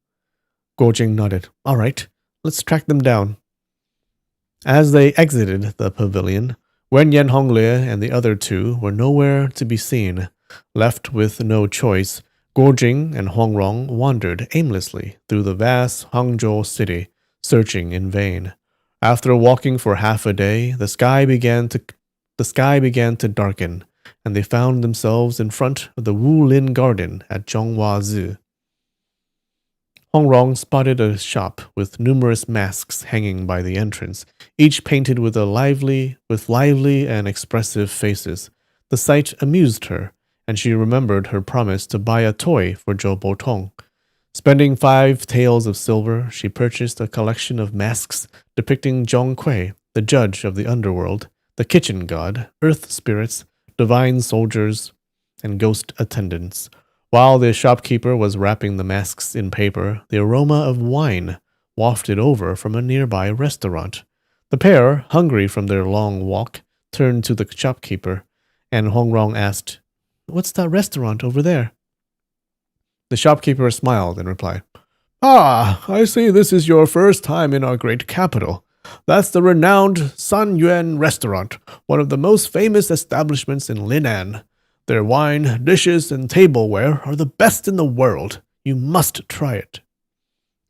Guojing nodded. All right, let's track them down. As they exited the pavilion, Wen Yan Honglie and the other two were nowhere to be seen. Left with no choice, Guojing and Hong Rong wandered aimlessly through the vast Hangzhou city, searching in vain. After walking for half a day, the sky began to darken, and they found themselves in front of the Wulin Garden at Zhonghua. Hong Rong spotted a shop with numerous masks hanging by the entrance, each painted with lively and expressive faces. The sight amused her, and she remembered her promise to buy a toy for Zhou Botong. Spending 5 taels of silver, she purchased a collection of masks depicting Zhong Kui, the judge of the underworld, the kitchen god, earth spirits, divine soldiers, and ghost attendants. While the shopkeeper was wrapping the masks in paper, the aroma of wine wafted over from a nearby restaurant. The pair, hungry from their long walk, turned to the shopkeeper, and Hong Rong asked, What's that restaurant over there? The shopkeeper smiled and replied, Ah, I see this is your first time in our great capital. That's the renowned San Yuan restaurant, one of the most famous establishments in Linen. Their wine, dishes, and tableware are the best in the world. You must try it.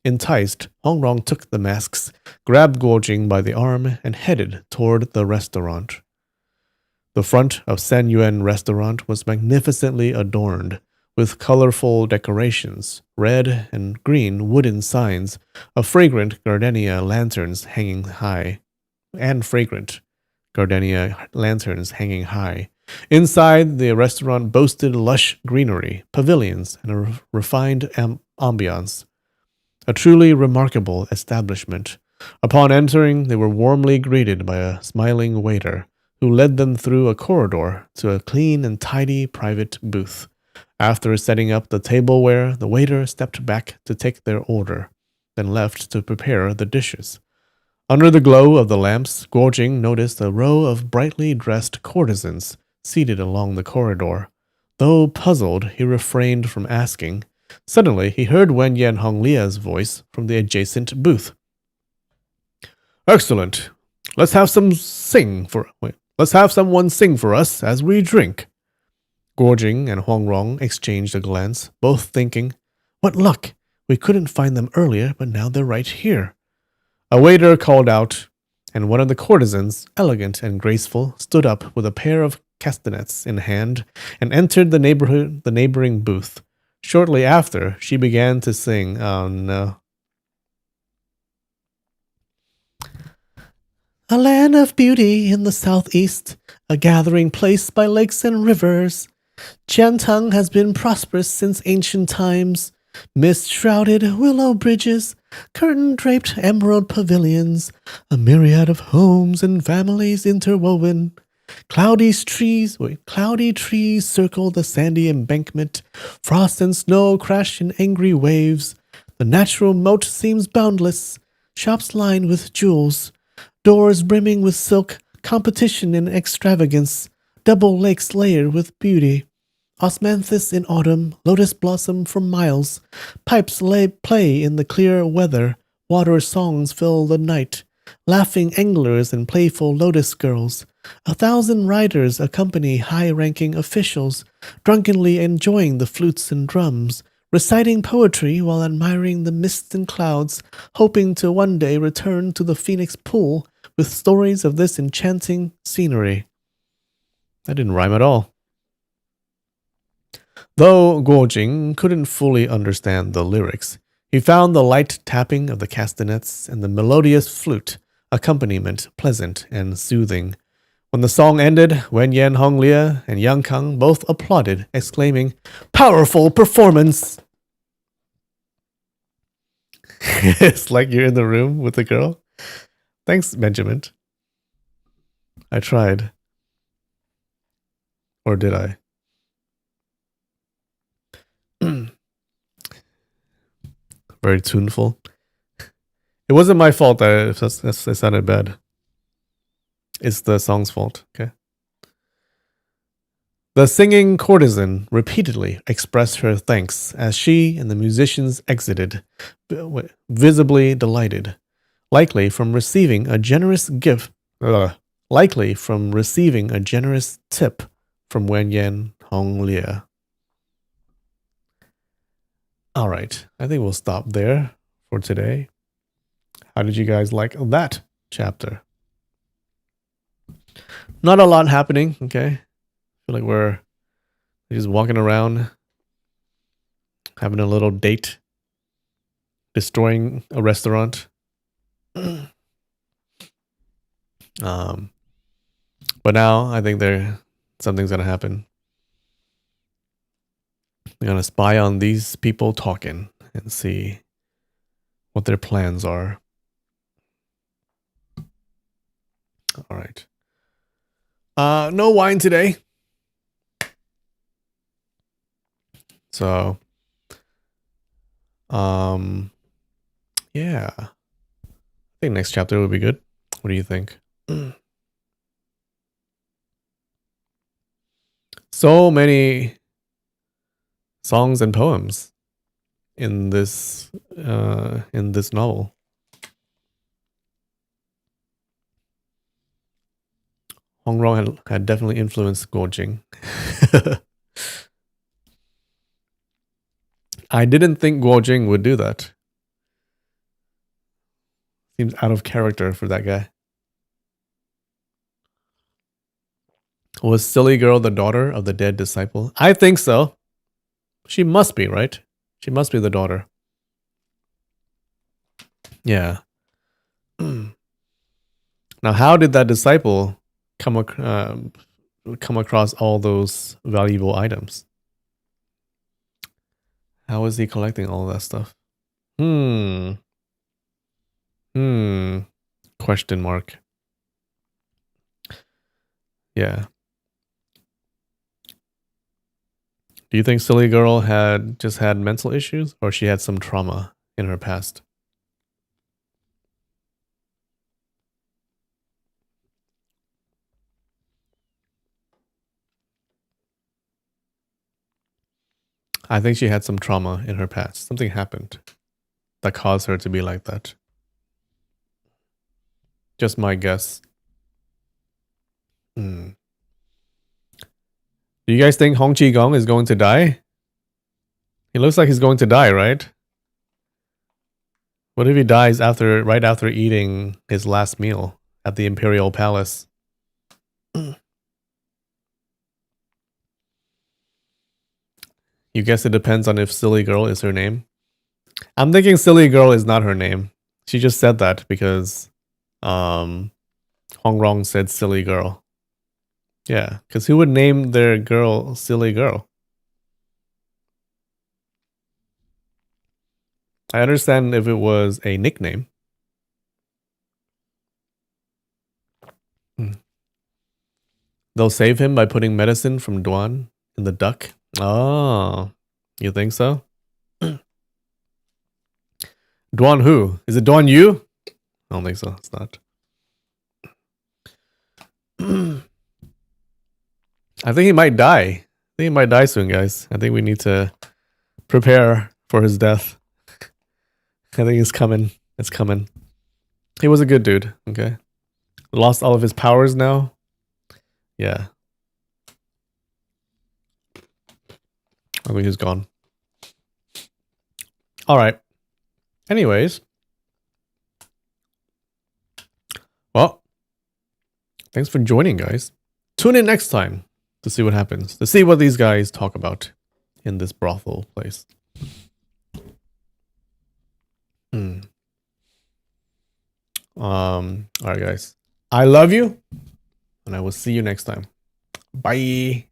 Enticed, Hong Rong took the masks, grabbed Guojing by the arm, and headed toward the restaurant. The front of San Yuan restaurant was magnificently adorned with colorful decorations, red and green wooden signs, of fragrant gardenia lanterns hanging high. Inside, the restaurant boasted lush greenery, pavilions, and a refined ambiance. A truly remarkable establishment. Upon entering, they were warmly greeted by a smiling waiter, who led them through a corridor to a clean and tidy private booth. After setting up the tableware, the waiter stepped back to take their order, then left to prepare the dishes. Under the glow of the lamps, Guojing noticed a row of brightly dressed courtesans seated along the corridor. Though puzzled, he refrained from asking. Suddenly, he heard Wen Yan Honglia's voice from the adjacent booth. Excellent. Let's have someone sing for us as we drink. Guojing and Hong Rong exchanged a glance, both thinking, What luck! We couldn't find them earlier, but now they're right here. A waiter called out, and one of the courtesans, elegant and graceful, stood up with a pair of castanets in hand and entered the neighboring booth. Shortly after, she began to sing, Oh no. A land of beauty in the southeast, a gathering place by lakes and rivers. Qiantang has been prosperous since ancient times. Mist-shrouded willow bridges, curtain-draped emerald pavilions, a myriad of homes and families interwoven. Cloudy trees circle the sandy embankment. Frost and snow crash in angry waves. The natural moat seems boundless. Shops lined with jewels. Doors brimming with silk competition in extravagance, double lakes layered with beauty. Osmanthus in autumn, lotus blossom for miles. Pipes play in the clear weather, water songs fill the night. Laughing anglers and playful lotus girls. 1,000 riders accompany high-ranking officials, drunkenly enjoying the flutes and drums, reciting poetry while admiring the mists and clouds, hoping to one day return to the Phoenix Pool with stories of this enchanting scenery. That didn't rhyme at all. Though Guo Jing couldn't fully understand the lyrics, he found the light tapping of the castanets and the melodious flute accompaniment pleasant and soothing. When the song ended, Wen Yan, Hong Lia, and Yang Kang both applauded, exclaiming, "Powerful performance!" It's like you're in the room with the girl. Thanks, Benjamin. I tried. Or did I? Very tuneful. It wasn't my fault that it sounded bad. It's the song's fault, okay? The singing courtesan repeatedly expressed her thanks as she and the musicians exited, visibly delighted, likely from receiving a generous tip from Wen Yan Hong Lia. All right, I think we'll stop there for today. How did you guys like that chapter? Not a lot happening, okay? I feel like we're just walking around, having a little date, destroying a restaurant. But now I think something's gonna happen. They're gonna spy on these people talking and see what their plans are. All right. No wine today. So, yeah. I think next chapter would be good. What do you think? So many songs and poems in this novel. Hong Rong had definitely influenced Guo Jing. I didn't think Guo Jing would do that. Seems out of character for that guy. Was Silly Girl the daughter of the dead disciple? I think so. She must be, right? She must be the daughter. Yeah. Now, how did that disciple come across all those valuable items? How is he collecting all of that stuff? Question mark. Yeah. Do you think Silly Girl had mental issues, or she had some trauma in her past? I think she had some trauma in her past. Something happened that caused her to be like that. Just my guess. Do you guys think Hong Qigong is going to die? He looks like he's going to die, right? What if he dies right after eating his last meal at the Imperial Palace? You guess it depends on if Silly Girl is her name? I'm thinking Silly Girl is not her name. She just said that because Hong Rong said Silly Girl. Yeah, because who would name their girl Silly Girl? I understand if it was a nickname. They'll save him by putting medicine from Duan in the duck. Oh, you think so? Duan who? Is it Duan Yu? I don't think so. It's not. I think he might die. I think he might die soon, guys. I think we need to prepare for his death. I think it's coming. It's coming. He was a good dude. Okay. Lost all of his powers now. Yeah. I think he's gone. All right. Anyways. Well, thanks for joining, guys. Tune in next time to see what happens. To see what these guys talk about in this brothel place. All right, guys. I love you, and I will see you next time. Bye.